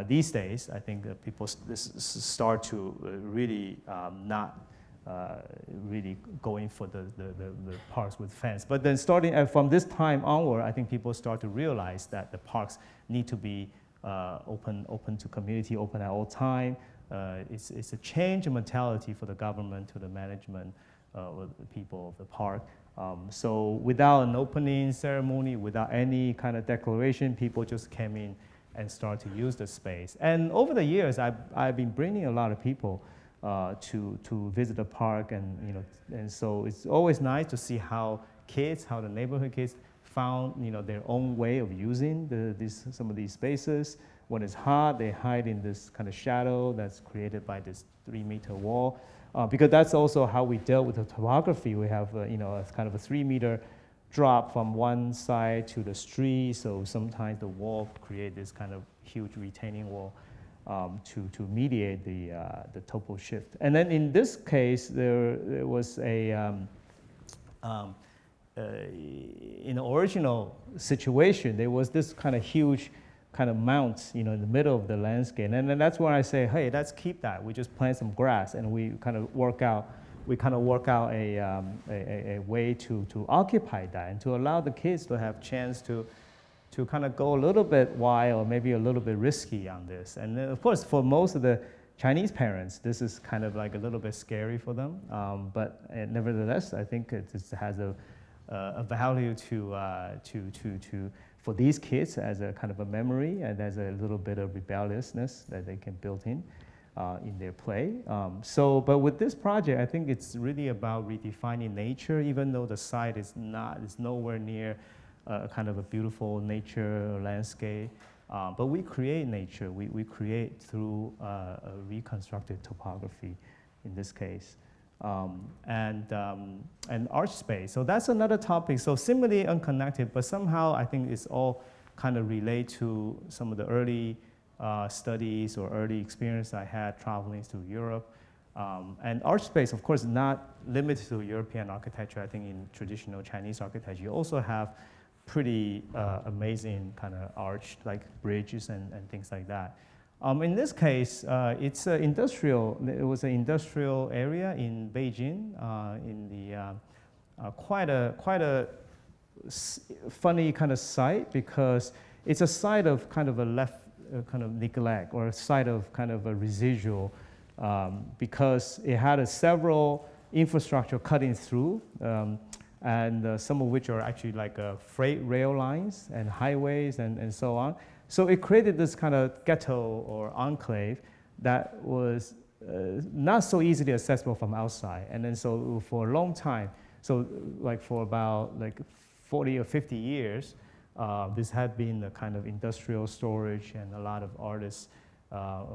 These days, I think people start to really not really going for the parks with fence. But then starting from this time onward, I think people start to realize that the parks need to be open to community, open at all time. It's a change in mentality for the government, to the management, or the people of the park. So without an opening ceremony, without any kind of declaration, people just came in and start to use the space. And over the years, I've been bringing a lot of people to visit the park, and so it's always nice to see how the neighborhood kids found their own way of using some of these spaces. When it's hot, they hide in this kind of shadow that's created by this 3-meter wall, because that's also how we dealt with the topography. We have a kind of a 3-meter drop from one side to the street, so sometimes the wall create this kind of huge retaining wall to mediate the topo shift. And then in this case, there was in the original situation, there was this kind of huge kind of mount, in the middle of the landscape, and then that's when I say, hey, let's keep that. We just plant some grass, and we kind of work out a way to occupy that and to allow the kids to have chance to kind of go a little bit wild, or maybe a little bit risky on this. And then, of course, for most of the Chinese parents, this is kind of like a little bit scary for them. But nevertheless, I think it has a value for these kids as a kind of a memory, and as a little bit of rebelliousness that they can build in their play. But with this project, I think it's really about redefining nature, even though the site is nowhere near kind of a beautiful nature landscape. But we create nature. We create through a reconstructed topography, in this case, and arch space. So that's another topic. So similarly unconnected, but somehow I think it's all kind of relate to some of the early studies or early experience I had traveling through Europe. And arch space, of course, not limited to European architecture. I think in traditional Chinese architecture, you also have pretty amazing kind of arch, like bridges and things like that. In this case, it's industrial. It was an industrial area in Beijing, in the quite a funny kind of site, because it's a site of kind of a left kind of neglect, or a site of kind of a residual, because it had several infrastructure cutting through, and some of which are actually like freight rail lines and highways and so on. So it created this kind of ghetto or enclave that was not so easily accessible from outside. And then so for a long time, so like for about like 40 or 50 years, this had been the kind of industrial storage, and a lot of artists,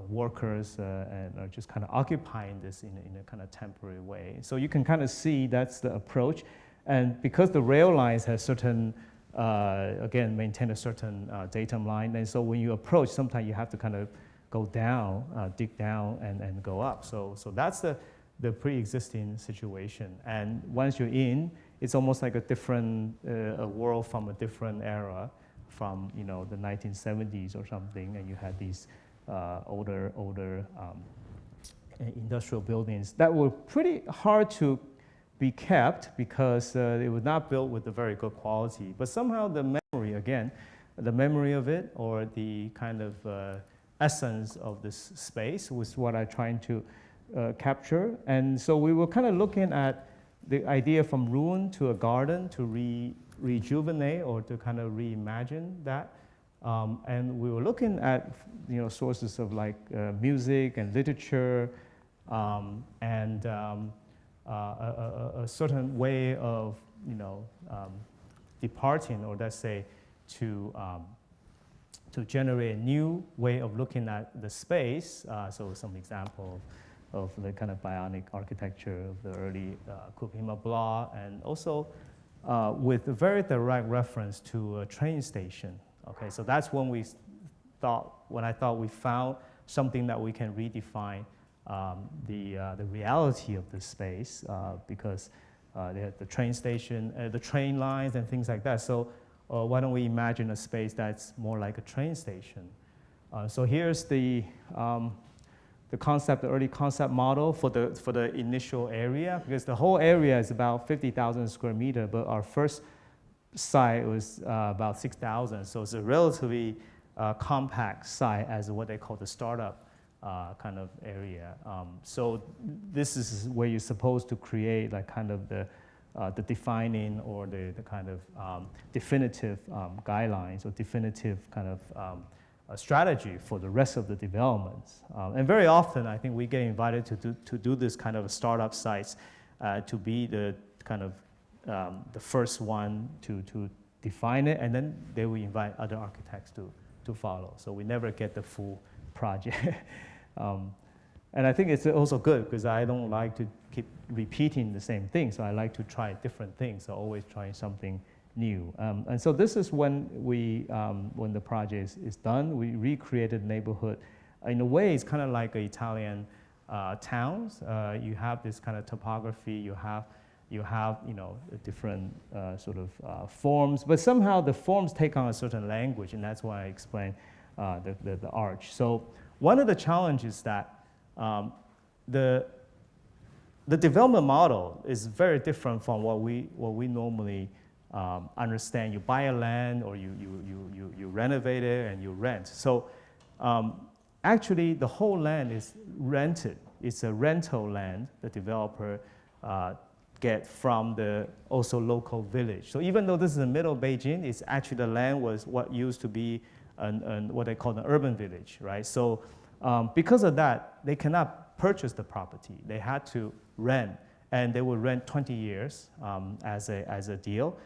workers, and are just kind of occupying this in a kind of temporary way. So you can kind of see that's the approach. And because the rail lines have certain, again, maintain a certain datum line, and so when you approach, sometimes you have to kind of go down, dig down, and go up. So that's the pre-existing situation. And once you're in, it's almost like a different, a world from a different era, from the 1970s or something, and you had these older industrial buildings that were pretty hard to be kept, because it was not built with a very good quality. But somehow the memory, again, the memory of it, or the kind of essence of this space, was what I'm trying to capture. And so we were kind of looking at the idea from ruin to a garden, to rejuvenate or to kind of reimagine that. And we were looking at sources of like music and literature and a certain way of departing, or let's say to generate a new way of looking at the space. So some example of the kind of bionic architecture of the early Kupima block, and also with a very direct reference to a train station. Okay, so that's when I thought we found something that we can redefine the reality of the space, because they had the train station, the train lines and things like that. So why don't we imagine a space that's more like a train station? So here's the concept, the early concept model for the initial area, because the whole area is about 50,000 square meters, but our first site was about 6,000. So it's a relatively compact site as what they call the startup kind of area. So this is where you're supposed to create like kind of the defining or the kind of definitive guidelines or definitive kind of strategy for the rest of the developments. And very often, I think we get invited to do this kind of startup sites to be the kind of the first one to define it, and then they will invite other architects to follow. So we never get the full project. And I think it's also good because I don't like to keep repeating the same thing, so I like to try different things, so always trying something new. And so this is when when the project is done, we recreated the neighborhood. In a way, it's kind of like Italian towns. You have this kind of topography, you have different sort of forms, but somehow the forms take on a certain language, and that's why I explained the arch. So one of the challenges that the development model is very different from what we normally understand. You buy a land or you renovate it and you rent. So actually the whole land is rented. It's a rental land the developer get from the also local village. So even though this is the middle of Beijing, it's actually the land was what used to be what they call an urban village, right? So because of that, they cannot purchase the property. They had to rent, and they would rent 20 years as a deal.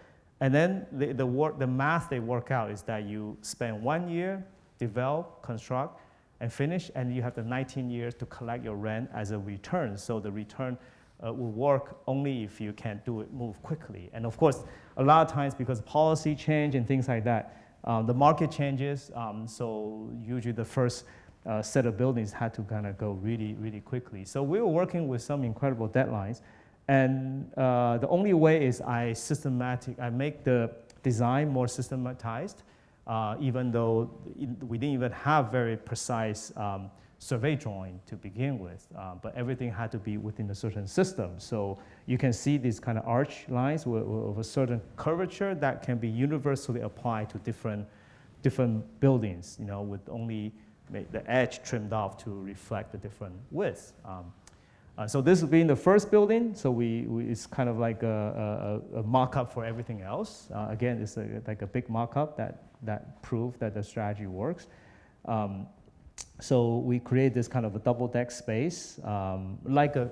And then the math they work out is that you spend 1 year, develop, construct, and finish, and you have the 19 years to collect your rent as a return. So the return will work only if you can move quickly. And of course, a lot of times because policy change and things like that, the market changes. So usually the first set of buildings had to kind of go really, really quickly. So we were working with some incredible deadlines. And the only way is I make the design more systematized, even though we didn't even have very precise survey drawing to begin with, but everything had to be within a certain system. So you can see these kind of arch lines with a certain curvature that can be universally applied to different buildings, with only the edge trimmed off to reflect the different widths. So this being the first building, so it's kind of like a mock-up for everything else. Again, it's like a big mock-up that proved that the strategy works. So we create this kind of a double-deck space, like a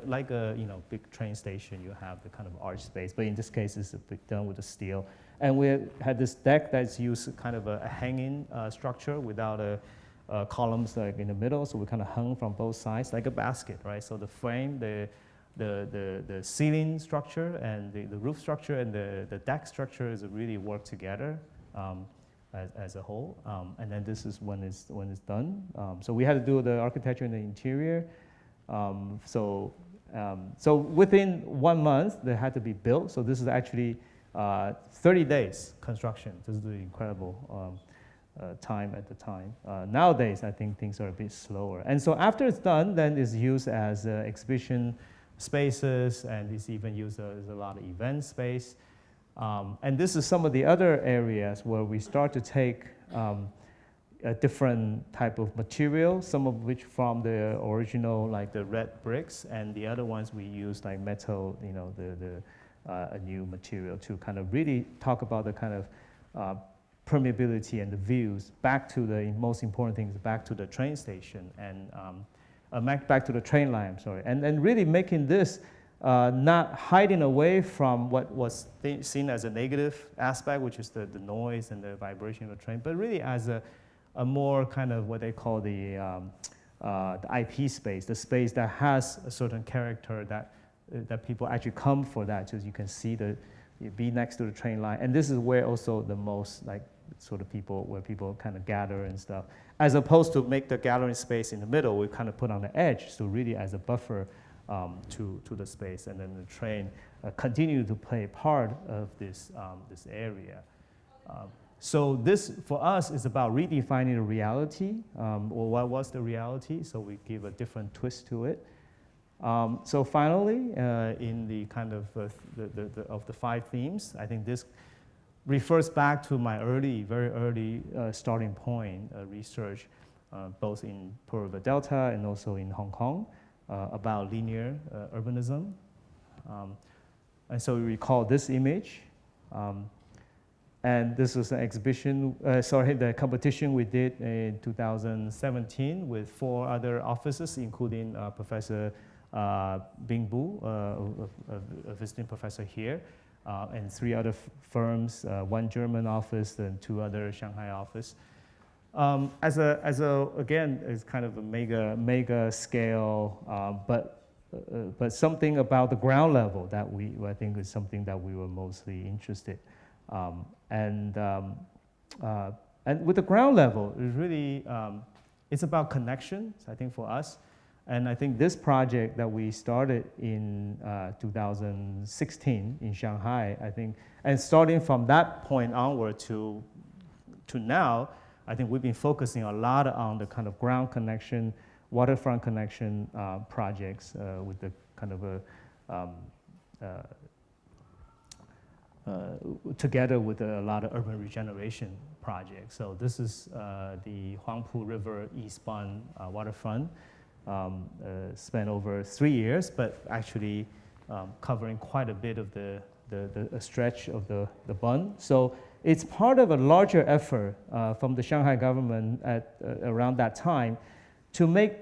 big train station. You have the kind of arch space, but in this case, it's done with the steel. And we had this deck that's used kind of a hanging structure without columns like in the middle, so we kind of hung from both sides like a basket, right? So the frame, the ceiling structure, and the roof structure, and the deck structure is really work together as a whole. And then this is when it's done. So we had to do the architecture in the interior. So within 1 month, they had to be built. So this is actually 30 days construction. This is the incredible time at the time. Nowadays, I think things are a bit slower. And so after it's done, then it's used as exhibition spaces, and it's even used as a lot of event space. And this is some of the other areas where we start to take a different type of material, some of which from the original, like the red bricks, and the other ones we use like metal, a new material to kind of really talk about the kind of permeability and the views back to the most important things, back to the train station and back to the train line, I'm sorry. And really making this not hiding away from what was seen as a negative aspect, which is the noise and the vibration of the train, but really as a more kind of what they call the IP space, the space that has a certain character that people actually come for that, so you can see you be next to the train line. And this is where also the most like sort of where people kind of gather and stuff. As opposed to make the gathering space in the middle, we kind of put on the edge, so really as a buffer to the space, and then the train continue to play part of this area. So this, for us, is about redefining the reality, or what was the reality, so we give a different twist to it. So finally, in the kind of the 5 themes, I think this refers back to my very early starting point research, both in Pearl River Delta and also in Hong Kong, about linear urbanism. And so we recall this image. And this was an exhibition, the competition we did in 2017 with 4 other offices, including Professor Bing Bu, a visiting professor here, and 3 other firms, 1 German office and 2 other Shanghai office. Again, it's kind of a mega scale, but something about the ground level that I think is something that we were mostly interested. And with the ground level, it's really, it's about connections, I think, for us. And I think this project that we started in 2016 in Shanghai, I think, and starting from that point onward to now, I think we've been focusing a lot on the kind of ground connection, waterfront connection projects with the kind of together with a lot of urban regeneration projects. So this is the Huangpu River eastbound waterfront, spent over 3 years, but actually covering quite a bit of the stretch of the bund. So it's part of a larger effort from the Shanghai government around that time to make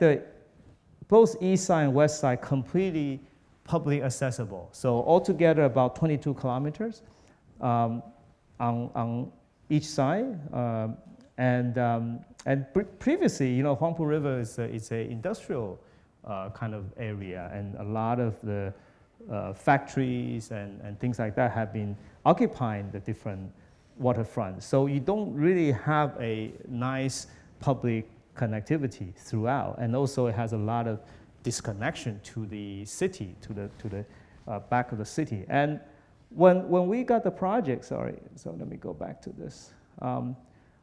both east side and west side completely publicly accessible. So altogether about 22 kilometers on each side. And previously, Huangpu River is an industrial kind of area, and a lot of the factories and things like that have been occupying the different waterfronts. So you don't really have a nice public connectivity throughout, and also it has a lot of disconnection to the city, to the back of the city. And when we got the project, so let me go back to this.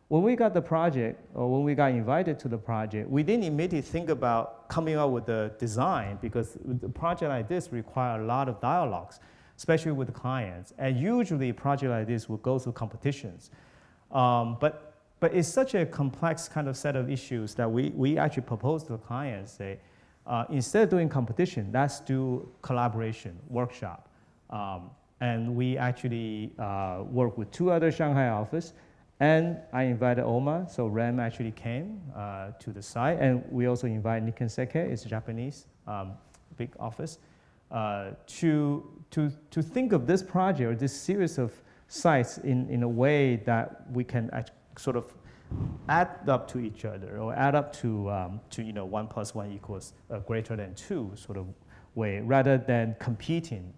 When we got the project, or when we got invited to the project, we didn't immediately think about coming up with the design, because a project like this requires a lot of dialogues, especially with the clients. And usually a project like this will go through competitions. But it's such a complex kind of set of issues that we actually propose to the clients, say, instead of doing competition, let's do collaboration, workshop. And we actually work with 2 other Shanghai offices. And I invited Oma, so Ram actually came to the site. And we also invited Nikken Seke, it's a Japanese big office, to think of this project, or this series of sites in a way that we can sort of add up to each other, or add up to 1 + 1 equals greater than 2 sort of way, rather than competing.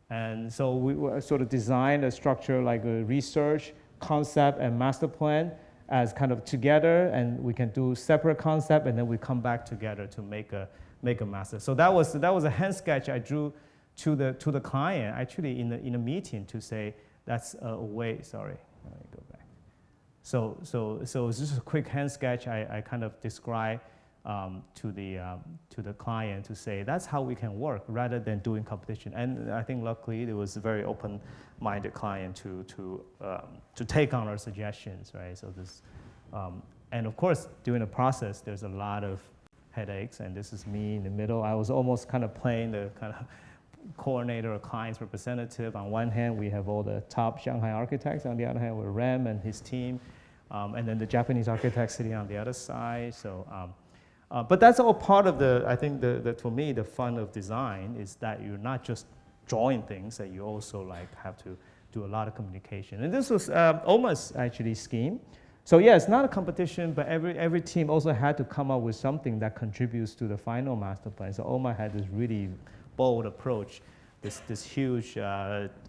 And so we sort of designed a structure like a research, concept, and master plan as kind of together, and we can do separate concept, and then we come back together to make a master. So that was a hand sketch I drew to the client actually in a meeting to say that's a way. Sorry, let me go back. So it's just a quick hand sketch I kind of describe to the client to say that's how we can work rather than doing competition. And I think luckily there was a very open-minded client to take on our suggestions, right? So this, and of course during the process there's a lot of headaches, and this is me in the middle. I was almost kind of playing the kind of coordinator or client's representative. On one hand, we have all the top Shanghai architects. On the other hand, we're Rem and his team. And then the Japanese architects sitting on the other side. So, but that's all part of the, I think, for me, the fun of design is that you're not just drawing things, that you also like have to do a lot of communication. And this was almost actually scheme. So yeah, it's not a competition, but every team also had to come up with something that contributes to the final master plan. So OMA had this really bold approach, this huge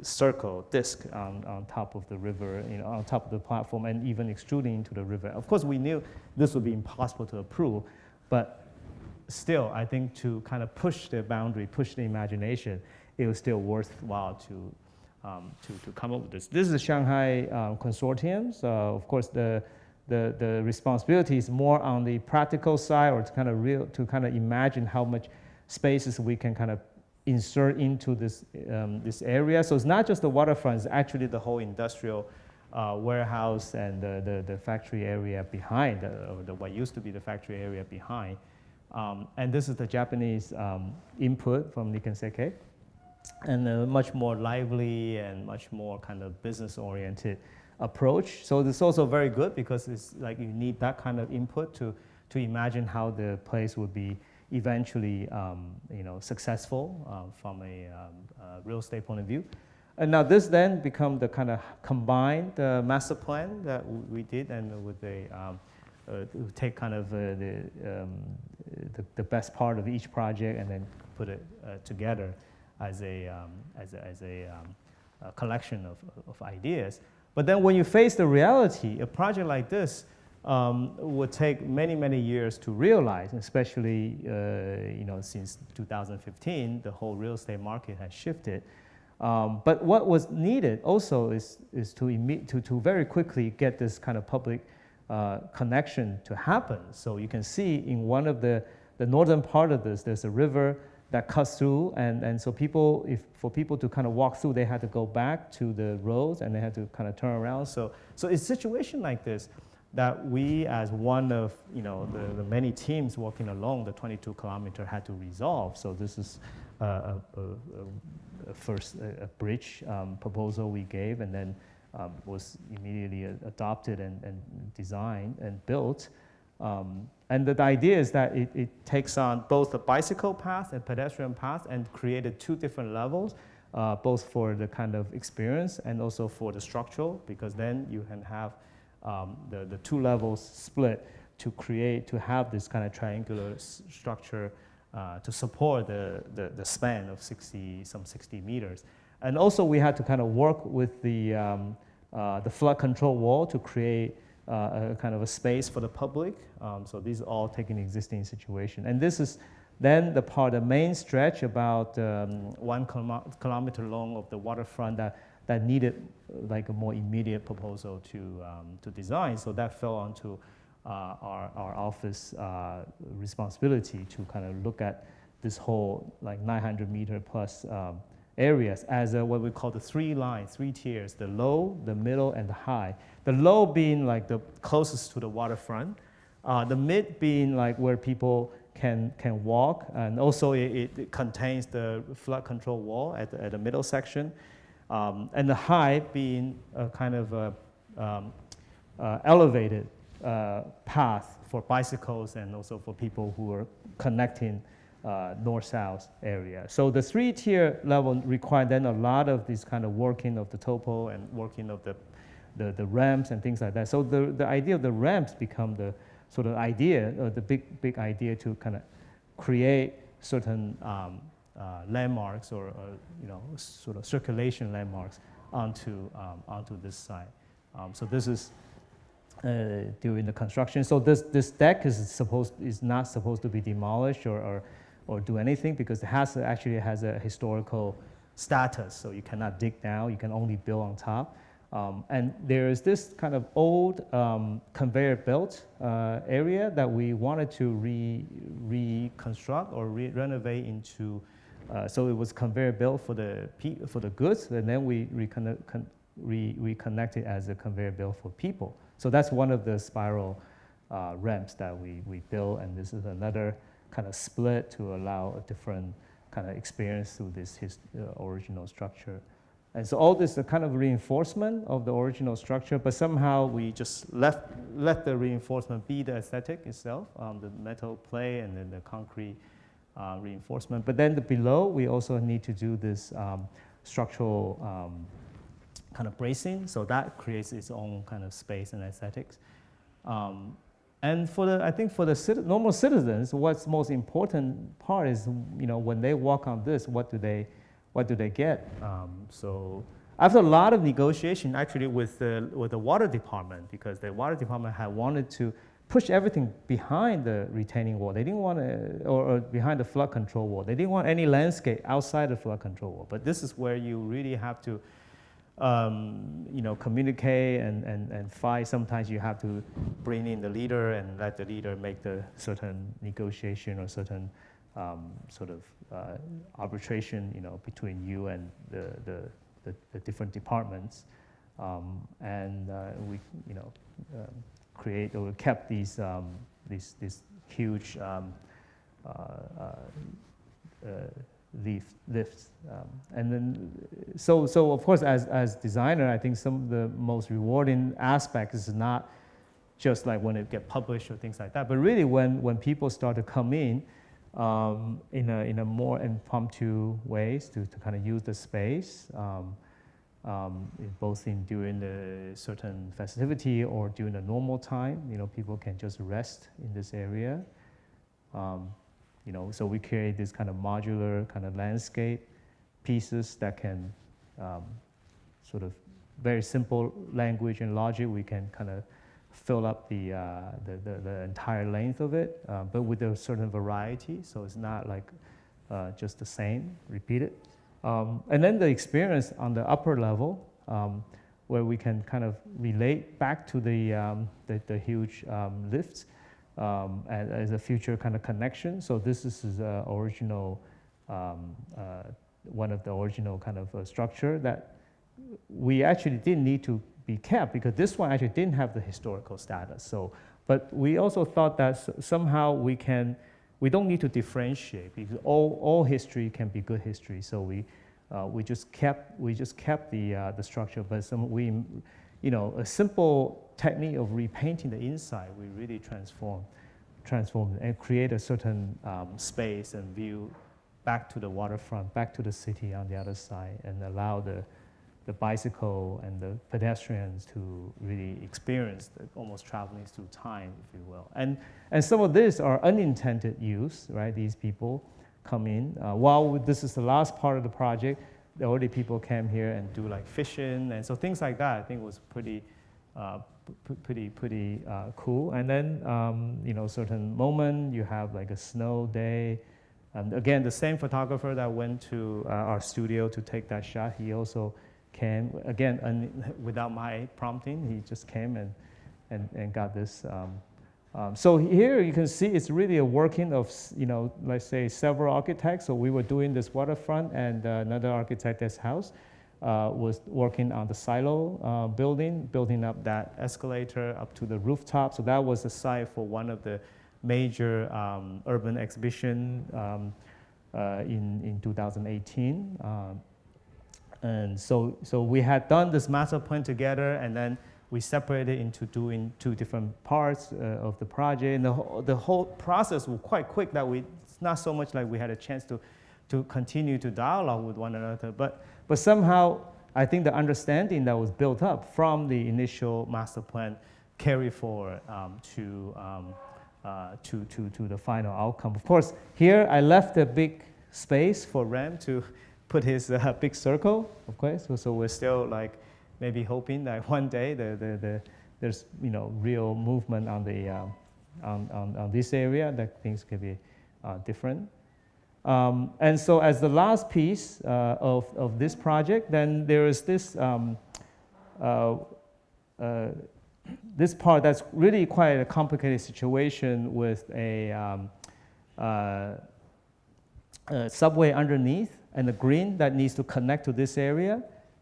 circle disc on top of the river, on top of the platform, and even extruding into the river. Of course, we knew this would be impossible to approve, but still, I think to kind of push the boundary, push the imagination, it was still worthwhile to come up with this. This is a Shanghai consortium, so of course the responsibility is more on the practical side, or to kind of imagine how much spaces we can kind of insert into this area. So it's not just the waterfront, it's actually the whole industrial warehouse and the factory area behind, what used to be the factory area behind. And this is the Japanese input from Nikken Seikei. And a much more lively and much more kind of business-oriented approach. So this is also very good because it's like you need that kind of input to imagine how the place would be eventually successful from a real estate point of view. And now this then become the kind of combined master plan that we did, and with take kind of the best part of each project and then put it together as a collection of ideas. But then when you face the reality, a project like this would take many, many years to realize, especially since 2015, the whole real estate market has shifted. But what was needed also is to very quickly get this kind of public connection to happen. So you can see in one of the northern part of this, there's a river that cuts through, and so for people to kind of walk through, they had to go back to the roads and they had to kind of turn around. So it's a situation like this that we, as one of the many teams working along the 22-kilometer, had to resolve. So this is a bridge proposal we gave, and then was immediately adopted and designed and built. And the idea is that it takes on both the bicycle path and pedestrian path and created two different levels, both for the kind of experience and also for the structural, because then you can have the two levels split to have this kind of triangular structure to support the span of 60 meters. And also we had to kind of work with the flood control wall to create a kind of a space for the public. So these are all taking existing situation. And this is then the main stretch about 1 kilometer long of the waterfront that needed like a more immediate proposal to design. So that fell onto our office responsibility to kind of look at this whole like 900 meter plus areas as what we call the three tiers, the low, the middle, and the high. The low being like the closest to the waterfront, the mid being like where people can walk, and also it contains the flood control wall at the middle section, and the high being a kind of elevated path for bicycles and also for people who are connecting north-south area. So the three-tier level required then a lot of this kind of working of the topo and working of the ramps and things like that. So the idea of the ramps become the sort of idea, the big idea to kind of create certain landmarks or sort of circulation landmarks onto this site. So this is during the construction. So this deck is not supposed to be demolished or do anything, because it actually has a historical status. So you cannot dig down, you can only build on top. And there is this kind of old conveyor belt area that we wanted to reconstruct or renovate into. So it was conveyor belt for the goods, and then we reconnected as a conveyor belt for people. So that's one of the spiral ramps that we built, and this is another kind of split to allow a different kind of experienced through this original structure. And so all this is a kind of reinforcement of the original structure, but somehow we just let the reinforcement be the aesthetic itself, the metal play and then the concrete reinforcement. But then below, we also need to do this structural kind of bracing, so that creates its own kind of space and aesthetics. And I think for the normal citizens, what's most important part is, when they walk on this, what do they get? So after a lot of negotiation, actually with the water department, because the water department had wanted to push everything behind the retaining wall. They didn't want to, or behind the flood control wall. They didn't want any landscape outside the flood control wall. But this is where you really have to, communicate and fight. Sometimes you have to bring in the leader and let the leader make the certain negotiation or certain sort of arbitration, between you and the different departments, and we, create or kept these huge lifts, and then so of course as designer, I think some of the most rewarding aspects is not just like when it get published or things like that, but really when people start to come in a more impromptu ways to kind of use the space, both during the certain festivity or during the normal time. People can just rest in this area. So we create this kind of modular kind of landscape pieces that can sort of very simple language and logic. We can kind of fill up the entire length of it, but with a certain variety. So it's not like just the same, repeated. And then the experience on the upper level, where we can kind of relate back to the huge lifts as a future kind of connection. So this is original, one of the original kind of structure that we actually didn't need to be kept, because this one actually didn't have the historical status. So, but we also thought that somehow we don't need to differentiate, because all history can be good history. So we just kept the structure, but a simple technique of repainting the inside, we really transform and create a certain space and view back to the waterfront, back to the city on the other side, and allow the bicycle and the pedestrians to really experience almost traveling through time, if you will. And some of these are unintended use, right? These people come in. While this is the last part of the project, the already people came here and do like fishing, and so things like that I think was pretty cool. And then, certain moment, you have like a snow day. And again, the same photographer that went to our studio to take that shot, he also came, again, without my prompting, he just came and got this. So here you can see it's really a working of, let's say several architects. So we were doing this waterfront, and another architect, this house, was working on the silo building up that escalator up to the rooftop. So that was the site for one of the major urban exhibition in 2018. And so we had done this master plan together, and then we separated into doing two different parts of the project. And the whole process was quite quick, that it's not so much like we had a chance to continue to dialogue with one another, but somehow I think the understanding that was built up from the initial master plan carried forward to the final outcome. Of course, here I left a big space for Ram to put his big circle, of course. So we're still like maybe hoping that one day there's real movement on the on this area, that things could be different. And so as the last piece of this project, then there is this this part that's really quite a complicated situation with a subway underneath and the green that needs to connect to this area,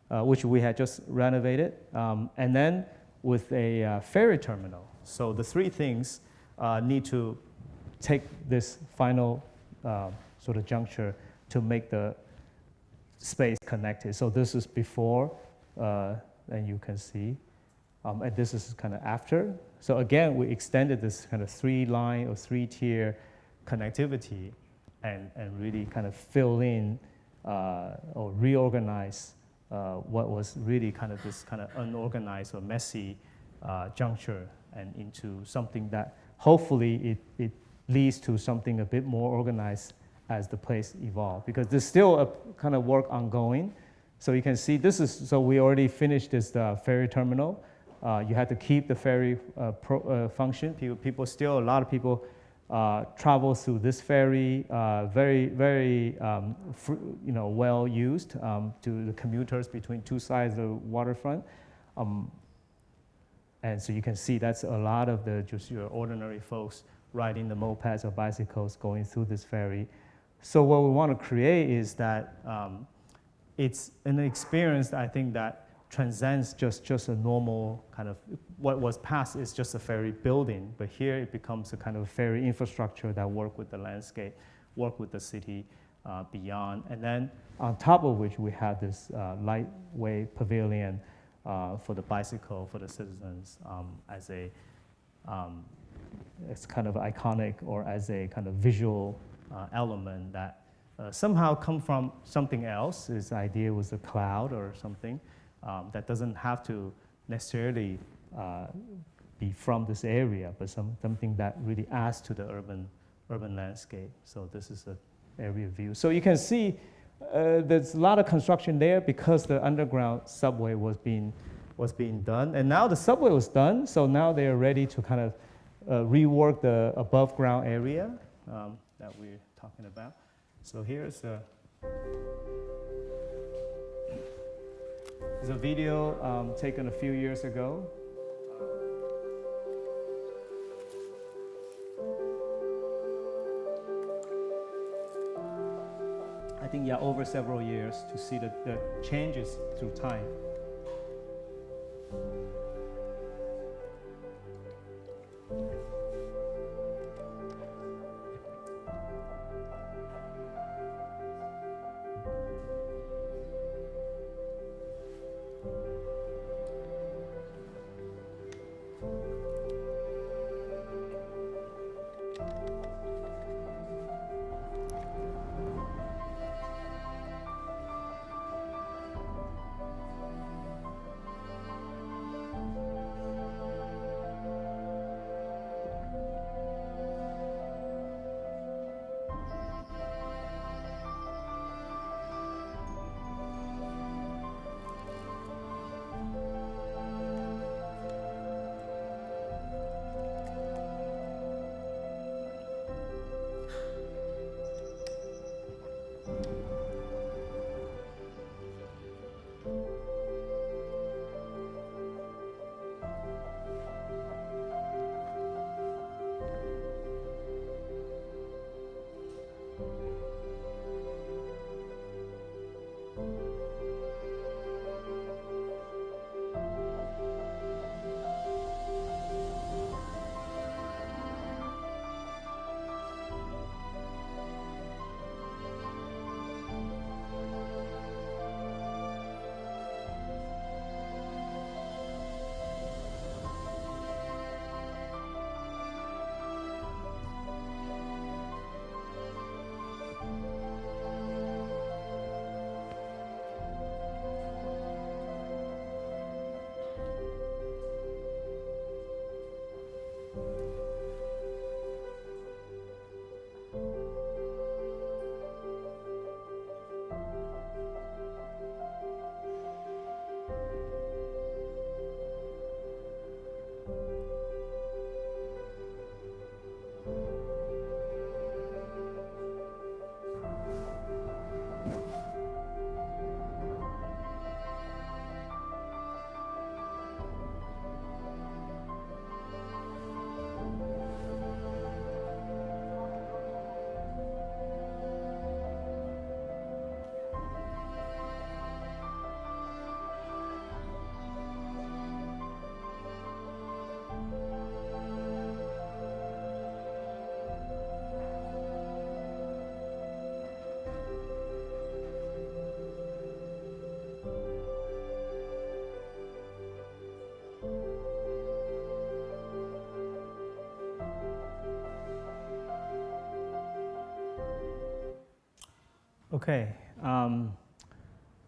which we had just renovated, and then with a ferry terminal. So the three things need to take this final sort of juncture to make the space connected. So this is before, and you can see, and this is kind of after. So again, we extended this kind of 3-line or 3-tier connectivity and really kind of fill in or reorganize what was really kind of this kind of unorganized or messy juncture and into something that hopefully it leads to something a bit more organized as the place evolved. Because there's still a kind of work ongoing. So you can see this is, so we already finished this ferry terminal. You had to keep the ferry function. People still, a lot of people travel through this ferry, very well used to the commuters between two sides of the waterfront. And so you can see that's a lot of just your ordinary folks riding the mopeds or bicycles going through this ferry. So what we want to create is that it's an experience that I think that transcends just a normal kind of, what was past is just a ferry building, but here it becomes a kind of ferry infrastructure that work with the landscape, work with the city beyond. And then on top of which we have this lightweight pavilion for the bicycle, for the citizens as a, it's kind of iconic or as a kind of visual element that somehow come from something else. This idea was a cloud or something that doesn't have to necessarily be from this area, but something that really adds to the urban landscape. So this is an area view. So you can see there's a lot of construction there because the underground subway was being done, and now the subway was done. So now they are ready to kind of rework the above ground area that we're talking about. So here's a video taken a few years ago. I think, yeah, over several years to see the changes through time. Okay,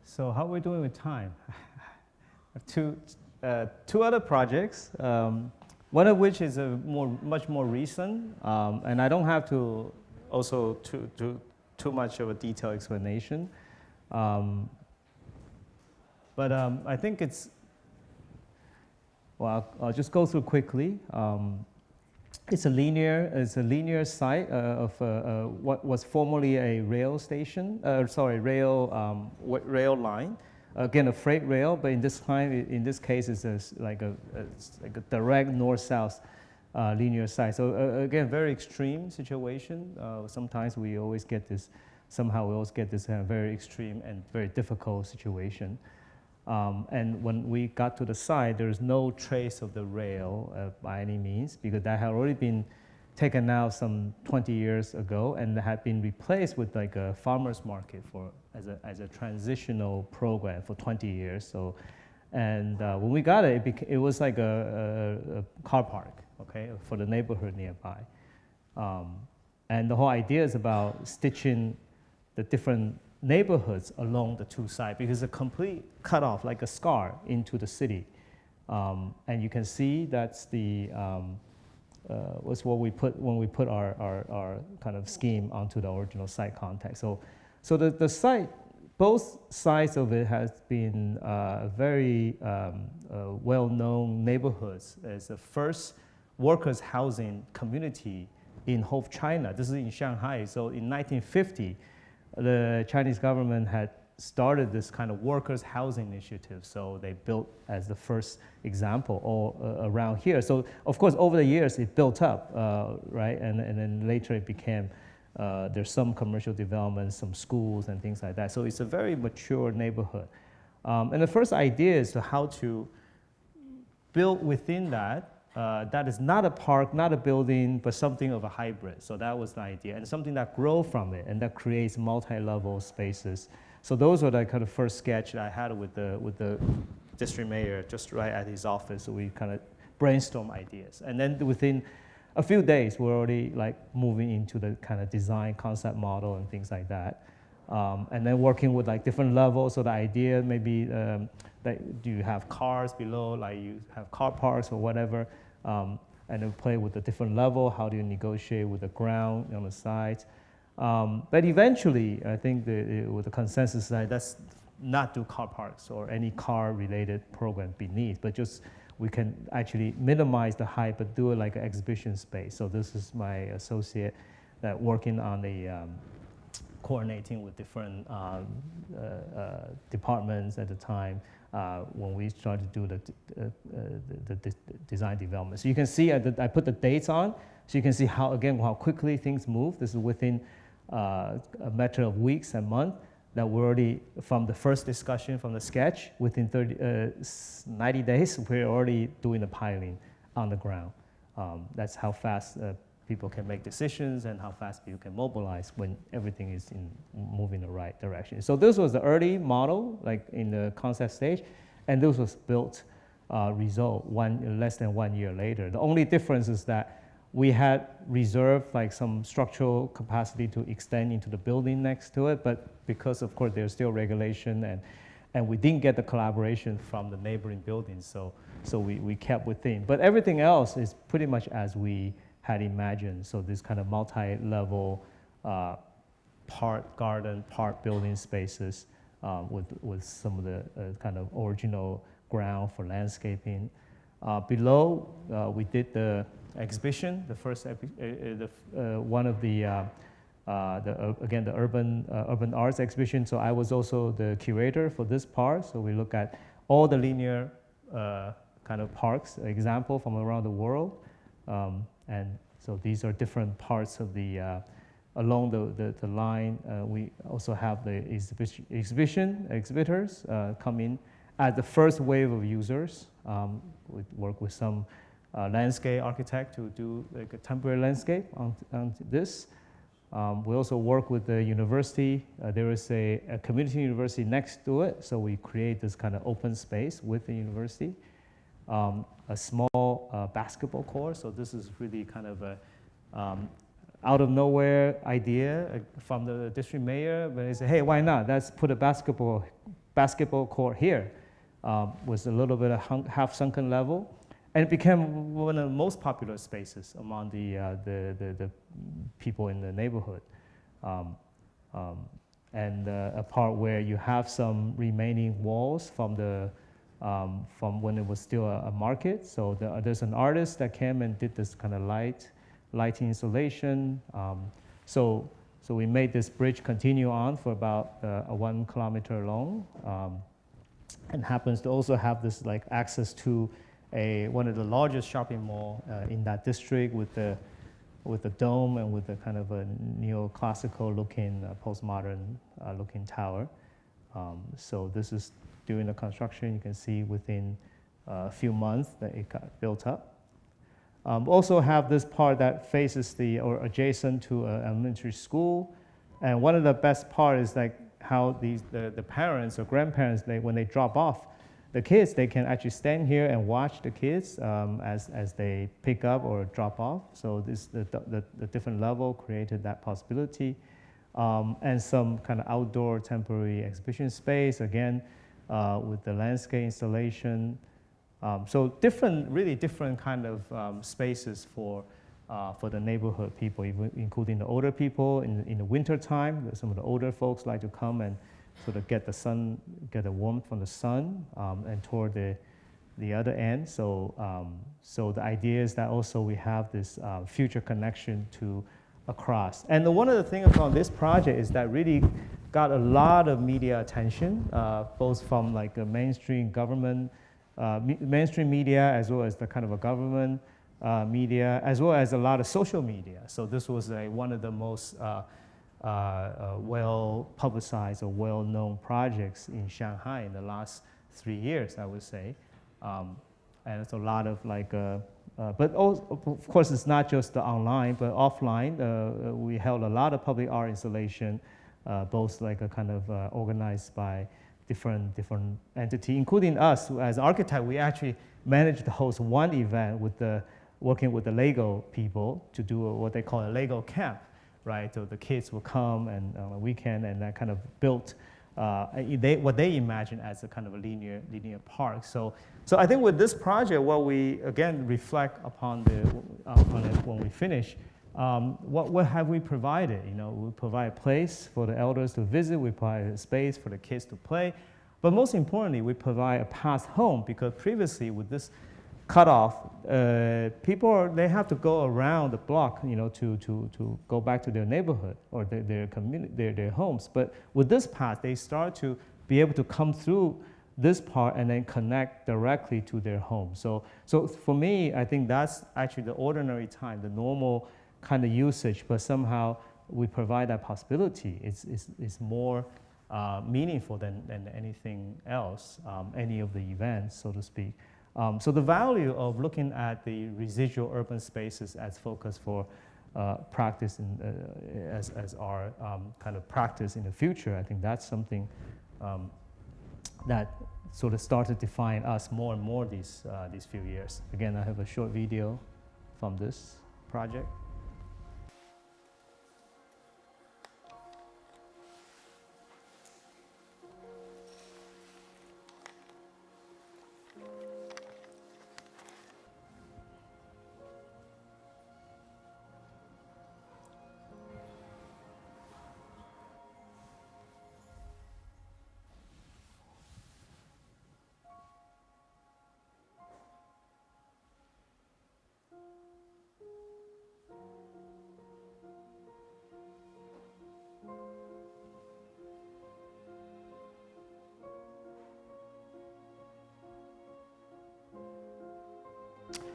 so how are we doing with time? two other projects, one of which is much more recent, and I don't have to also do too much of a detailed explanation. But I think well, I'll just go through quickly. It's a linear site of what was formerly a rail station, rail line. Again, a freight rail, but in this case, it's like a direct north-south linear site. So again, very extreme situation. Sometimes we always get this. Somehow we always get this very extreme and very difficult situation. And when we got to the site, there's no trace of the rail by any means, because that had already been taken out some 20 years ago and had been replaced with like a farmer's market as a transitional program for 20 years. So, and when we got it, it was like a car park, okay, for the neighborhood nearby. And the whole idea is about stitching the different neighborhoods along the two sides, because a complete cutoff, like a scar into the city. And you can see that's the was what we put when we put our kind of scheme onto the original site context. So the site, both sides of it has been very well-known neighborhoods as the first workers' housing community in whole China. This is in Shanghai. So in 1950, the Chinese government had started this kind of workers' housing initiative. So they built as the first example all around here. So of course, over the years, it built up, right? And then later it became, there's some commercial developments, some schools and things like that. So it's a very mature neighborhood. And the first idea is to how to build within that. That is not a park, not a building, but something of a hybrid. So that was the idea, and something that grows from it and that creates multi-level spaces. So those were the kind of first sketch that I had with the district mayor just right at his office. So we kind of brainstorm ideas, and then within a few days, we're already like moving into the kind of design concept model and things like that. And then working with like different levels. So the idea maybe that do you have cars below, like you have car parks or whatever. And then play with the different level. How do you negotiate with the ground on the sides? But eventually, I think with the consensus side, let's not do car parks or any car-related program beneath, but just we can actually minimize the height, but do it like an exhibition space. So this is my associate that working on the coordinating with different departments at the time. When we started to do the design development. So you can see I put the dates on, so you can see how quickly things move. This is within a matter of weeks and months that we're already, from the first discussion, from the sketch, within 90 days, we're already doing the piling on the ground. That's how fast people can make decisions and how fast people can mobilize when everything is moving the right direction. So this was the early model, like in the concept stage, and this was built result less than 1 year later. The only difference is that we had reserved like some structural capacity to extend into the building next to it, but because of course there's still regulation and we didn't get the collaboration from the neighboring buildings, so we kept within. But everything else is pretty much as we had imagined. So this kind of multi-level part garden, part building spaces with some of the kind of original ground for landscaping. Below, we did the exhibition, the first one of the again the urban arts exhibition. So I was also the curator for this part. So we look at all the linear kind of parks example from around the world. And so these are different parts of the, along the line. We also have the exhibitors come in as the first wave of users. We work with some landscape architect to do like a temporary landscape on this. We also work with the university. There is a community university next to it, so we create this kind of open space with the university. A small basketball court, so this is really kind of a out of nowhere idea from the district mayor, but they said, hey, why not? Let's put a basketball court here. Was a little bit of half sunken level. And it became one of the most popular spaces among the people in the neighborhood. And a part where you have some remaining walls from when it was still a market. So there's an artist that came and did this kind of lighting installation. So we made this bridge continue on for about 1 kilometer long, and happens to also have this like access to one of the largest shopping mall in that district with the dome and with the kind of a neoclassical looking, postmodern looking tower. So this is during the construction. You can see within a few months that it got built up. Also have this part that faces or adjacent to an elementary school. And one of the best part is like how the parents or grandparents, when they drop off the kids, they can actually stand here and watch the kids as they pick up or drop off. So the different level created that possibility. And some kind of outdoor temporary exhibition space, again, with the landscape installation. So really different kind of spaces for the neighborhood people, including the older people in the winter time. Some of the older folks like to come and sort of get the warmth from the sun, and toward the other end. So the idea is that also we have this future connection to across. And one of the things about this project is that really got a lot of media attention, both from like a mainstream government, mainstream media, as well as the kind of a government media, as well as a lot of social media. So this was one of the most well-publicized or well-known projects in Shanghai in the last 3 years, I would say. And it's a lot of like, but also, of course, it's not just the online, but offline. We held a lot of public art installation, both like a kind of organized by different entity, including us as architect. We actually managed to host one event working with the Lego people to do what they call a Lego camp, right? So the kids will come and on a weekend, and that kind of built what they imagine as a kind of a linear park. So I think with this project, what we again reflect upon it when we finish. What have we provided? We provide a place for the elders to visit. We provide a space for the kids to play. But most importantly, we provide a path home, because previously with this cutoff, people they have to go around the block, to go back to their neighborhood or their community, their homes. But with this path, they start to be able to come through this part and then connect directly to their home. So for me, I think that's actually the ordinary time, the normal kind of usage, but somehow we provide that possibility. It's more meaningful than anything else, any of the events, so to speak. So the value of looking at the residual urban spaces as focus for practice as our kind of practice in the future, I think that's something that sort of started to define us more and more these few years. Again, I have a short video from this project.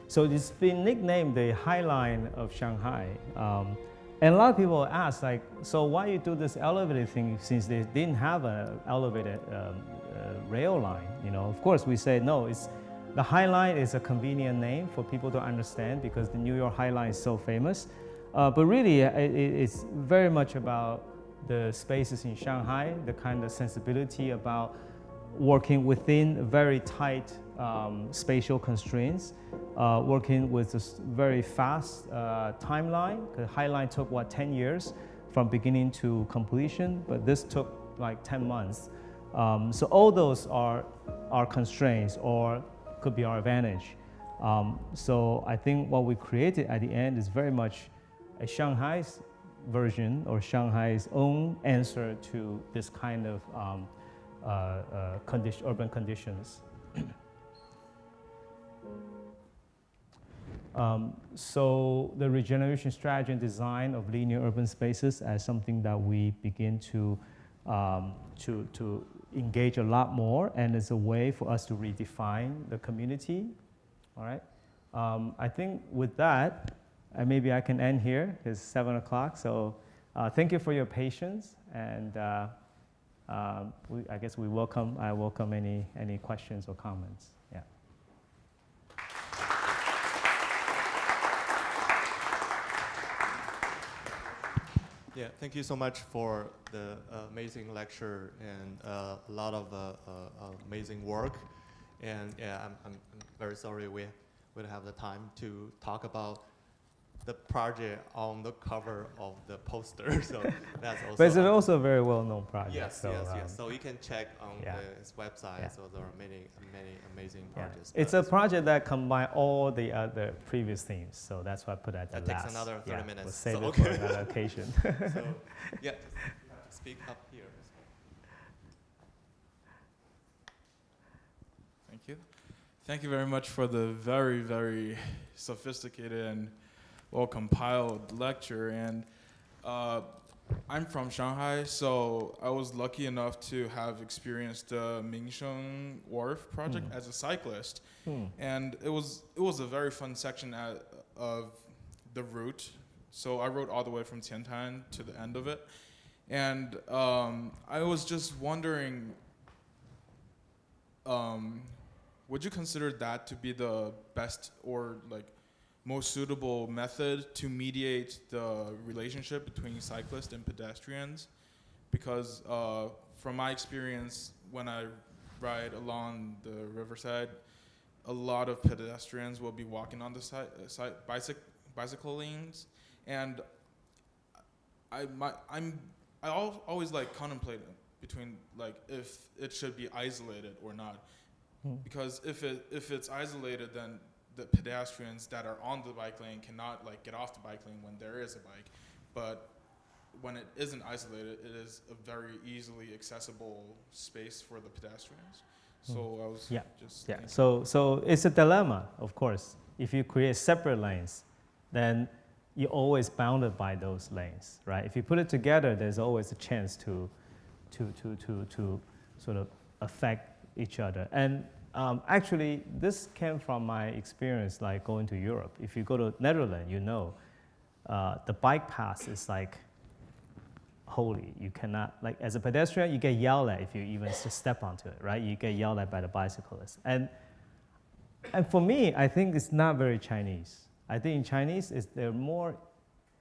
So it's been nicknamed the High Line of Shanghai. And a lot of people ask, like, so why you do this elevated thing since they didn't have an elevated rail line? Of course, we say, no, the High Line is a convenient name for people to understand because the New York High Line is so famous. But really, it's very much about the spaces in Shanghai, the kind of sensibility about working within very tight spatial constraints, working with this very fast timeline. The Highline took, 10 years from beginning to completion, but this took like 10 months. So all those are our constraints or could be our advantage. So I think what we created at the end is very much a Shanghai's version or Shanghai's own answer to this kind of urban conditions. So the regeneration strategy and design of linear urban spaces as something that we begin to engage a lot more, and it's a way for us to redefine the community. All right. I think with that, maybe I can end here. It's 7 o'clock. So thank you for your patience, and I guess I welcome any questions or comments. Yeah. Yeah, thank you so much for the amazing lecture and a lot of amazing work. And yeah, I'm very sorry we don't have the time to talk about the project on the cover of the poster. So that's also. But it's also a very well-known project. Yes, so, yes. So you can check on his website. Yeah. So there are many amazing projects. It's a project that combines all the other previous themes. So that's why I put at the last. That takes another 30 minutes. We'll save so, it for another occasion. So yeah, just speak up here. Thank you. Thank you very much for the very, very sophisticated and well-compiled lecture. And I'm from Shanghai, so I was lucky enough to have experienced the Mingsheng Wharf project as a cyclist. And it was a very fun section of the route. So I rode all the way from Qiantan to the end of it. And I was just wondering, would you consider that to be the best or like most suitable method to mediate the relationship between cyclists and pedestrians? Because from my experience, when I ride along the riverside, a lot of pedestrians will be walking on the bicycle lanes, and I always like contemplate between like if it should be isolated or not. Because if it's isolated, then the pedestrians that are on the bike lane cannot like get off the bike lane when there is a bike. But when it isn't isolated, it is a very easily accessible space for the pedestrians. So I was just thinking. So it's a dilemma, of course. If you create separate lanes, then you're always bounded by those lanes, right? If you put it together, there's always a chance to sort of affect each other. And actually, this came from my experience, like going to Europe. If you go to Netherlands, you know, the bike path is like holy. You cannot, like as a pedestrian, you get yelled at if you even just step onto it, right? You get yelled at by the bicyclists. And for me, I think it's not very Chinese. I think in Chinese, they're more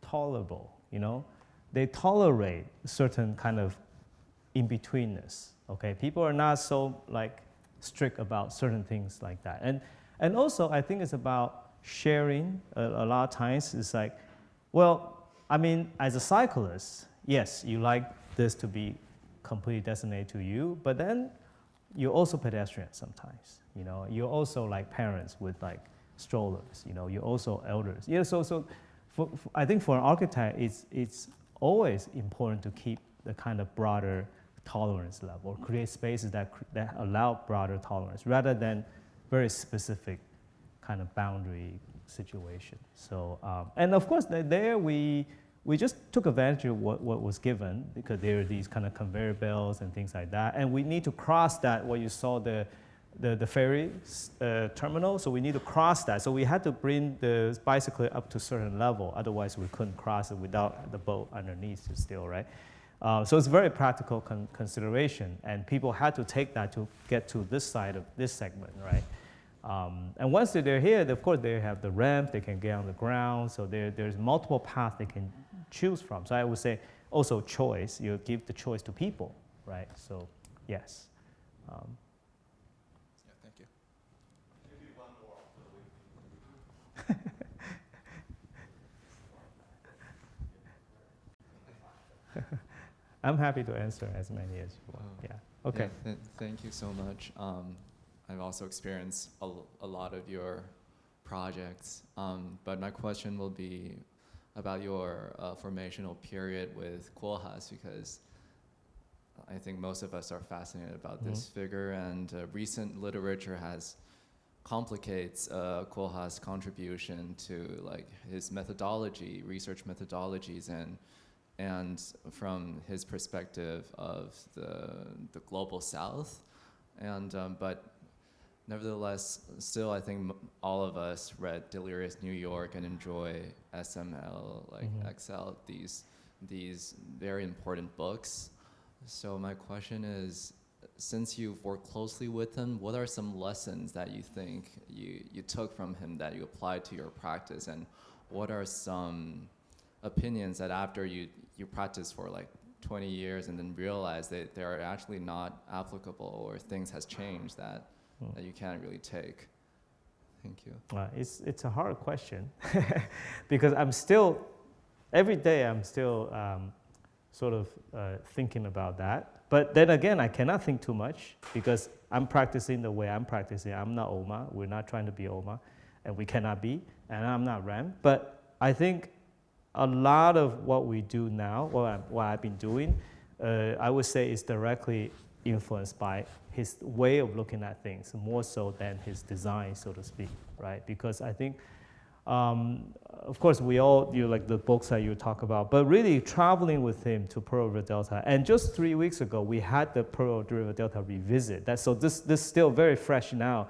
tolerable, you know? They tolerate certain kind of in-betweenness, okay? People are not so like strict about certain things like that. And also, I think it's about sharing. A lot of times it's like, well, I mean, as a cyclist, yes, you like this to be completely designated to you, but then you're also pedestrian sometimes, you know? You're also like parents with like strollers, you know? You're also elders. Yeah, so I think for an architect, it's always important to keep the kind of broader tolerance level, create spaces that allow broader tolerance rather than very specific kind of boundary situation. So, and of course, there we just took advantage of what was given, because there are these kind of conveyor belts and things like that, and we need to cross that where you saw the ferry terminal, so we need to cross that. So we had to bring the bicycle up to a certain level, otherwise we couldn't cross it without the boat underneath still, right? So it's a very practical consideration, and people had to take that to get to this side of this segment, right? And once they're here, of course, they have the ramp, they can get on the ground, so there's multiple paths they can choose from. So I would say also choice, you give the choice to people, right? So yes. Yeah, thank you. I'm happy to answer as many as you want. Yeah. Okay. Yeah, thank you so much. I've also experienced a lot of your projects, but my question will be about your formational period with Koolhaas, because I think most of us are fascinated about this figure, and recent literature complicates Koolhaas' contribution to like his methodology, research methodologies, and from his perspective of the global South, and but nevertheless, still I think all of us read Delirious New York and enjoy SML, like Excel, these very important books. So my question is, since you've worked closely with him, what are some lessons that you think you took from him that you applied to your practice, and what are some opinions that after you practice for like 20 years and then realize that they are actually not applicable, or things has changed that you can't really take? Thank you. It's a hard question because I'm still, every day I'm still sort of thinking about that. But then again, I cannot think too much because I'm practicing the way I'm practicing. I'm not Oma. We're not trying to be Oma, and we cannot be. And I'm not Ram. But I think a lot of what we do now, what I've been doing, I would say is directly influenced by his way of looking at things, more so than his design, so to speak, right? Because I think, of course, we all, like the books that you talk about, but really traveling with him to Pearl River Delta, and just 3 weeks ago, we had the Pearl River Delta revisit. So this is still very fresh now.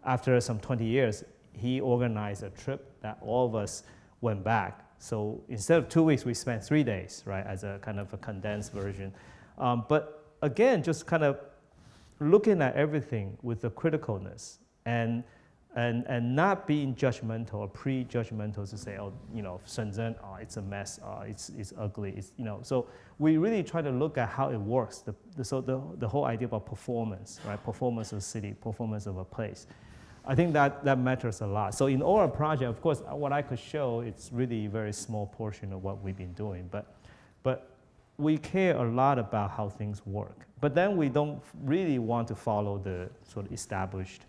After some 20 years, he organized a trip that all of us went back. So instead of 2 weeks, we spent 3 days, right, as a kind of a condensed version. But again, just kind of looking at everything with the criticalness and not being judgmental or pre-judgmental to say, oh, Shenzhen, oh, it's a mess, oh, it's ugly, it's, So we really try to look at how it works. So the whole idea about performance, right? Performance of a city, performance of a place. I think that matters a lot. So in our project, of course, what I could show, it's really a very small portion of what we've been doing, but we care a lot about how things work. But then we don't really want to follow the sort of established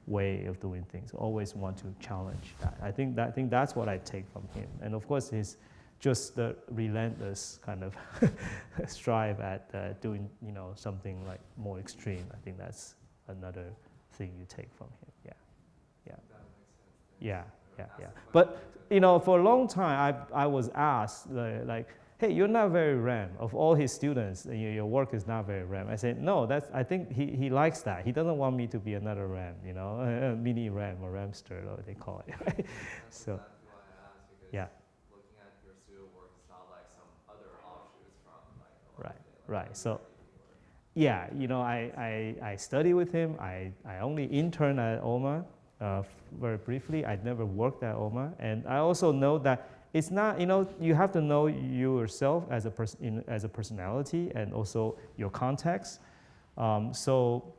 way of doing things. Always want to challenge that. I think that's what I take from him. And of course, his just the relentless kind of strive at doing something like more extreme. I think that's another thing you take from him. Yeah. But for a long time, I was asked like, hey, you're not very RAM. Of all his students, your work is not very RAM. I said, no, I think he likes that. He doesn't want me to be another RAM, mini RAM or Ramster, or they call it, right? So, yeah. Looking at your studio work, it's not like some other offshoots from like Right. So, yeah, I study with him. I only intern at OMA very briefly. I never worked at OMA, and I also know that it's not, you have to know yourself as a personality and also your context. So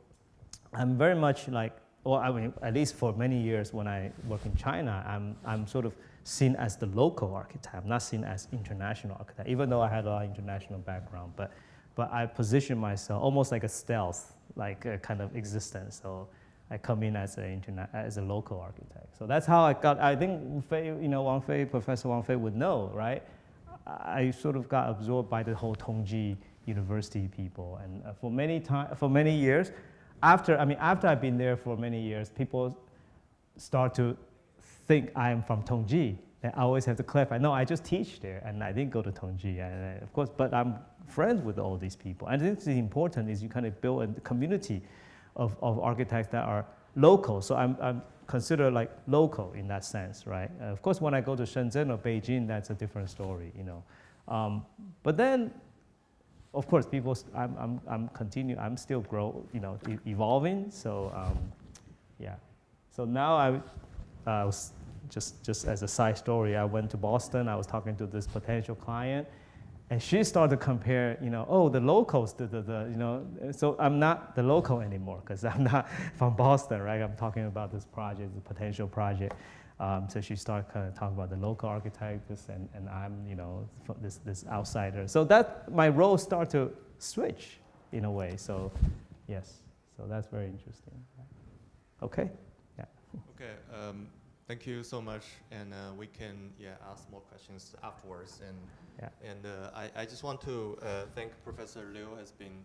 I'm very much like, at least for many years when I work in China, I'm sort of seen as the local architect. I'm not seen as international architect, even though I had a lot of international background. But I position myself almost like a stealth, like a kind of existence. So I come in as a local architect. So that's how I got, I think Professor Wang Fei would know, right? I sort of got absorbed by the whole Tongji University people. And for many years, after I've been there for many years, people start to think I am from Tongji. And I always have to clarify, no, I just teach there, and I didn't go to Tongji. And of course, but I'm friends with all these people. And I think the important is you kind of build a community of architects that are local. So I'm considered like local in that sense, right? Of course, when I go to Shenzhen or Beijing, that's a different story, But then, of course, I'm still evolving. So yeah. So now I was just as a side story, I went to Boston. I was talking to this potential client, And she started to compare, oh, the locals, so I'm not the local anymore because I'm not from Boston, right? I'm talking about this project, the potential project. So she started kind of talking about the local architects, and I'm, this outsider. So that my role started to switch in a way. So, yes, so that's very interesting. Okay, yeah. Okay, thank you so much, and we can ask more questions afterwards. And I just want to thank Professor Liu has been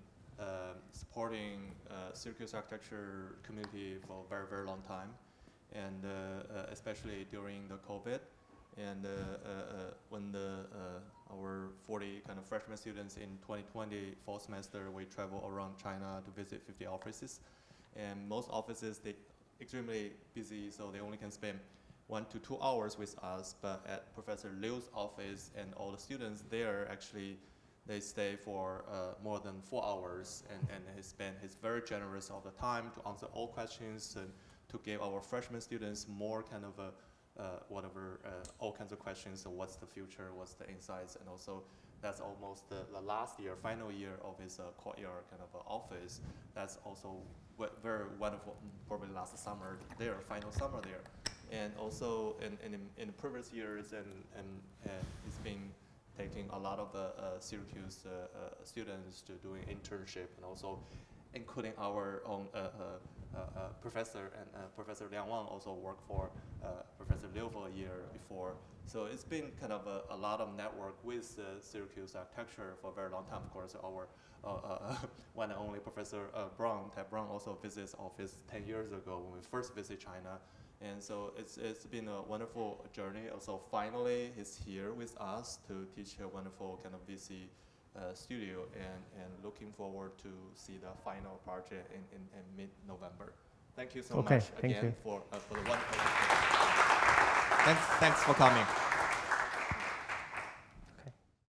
supporting Syracuse architecture community for a very, very long time, and especially during the COVID, and when our 40 kind of freshman students in 2020 fall semester, we travel around China to visit 50 offices, and most offices they extremely busy, so they only can spend 1 to 2 hours with us. But at Professor Liu's office and all the students there, actually, they stay for more than 4 hours, and he's very generous all the time to answer all questions and to give our freshman students more kind of all kinds of questions. So what's the future, what's the insights, and also that's almost the last year, final year of his courtyard kind of office. That's also very wonderful, probably last summer there, final summer there. And also in previous years, and he's been taking a lot of the Syracuse students to doing internship, and also including our own professor, and Professor Liang Wang also worked for Professor Liu for a year before. So it's been kind of a lot of network with Syracuse architecture for a very long time. Of course, our one and only Professor Ted Brown also visits office 10 years ago when we first visited China. And so it's been a wonderful journey. Also, finally, he's here with us to teach a wonderful kind of VC studio, and looking forward to see the final project in mid-November. Thank you so much again for the wonderful. Thanks for coming.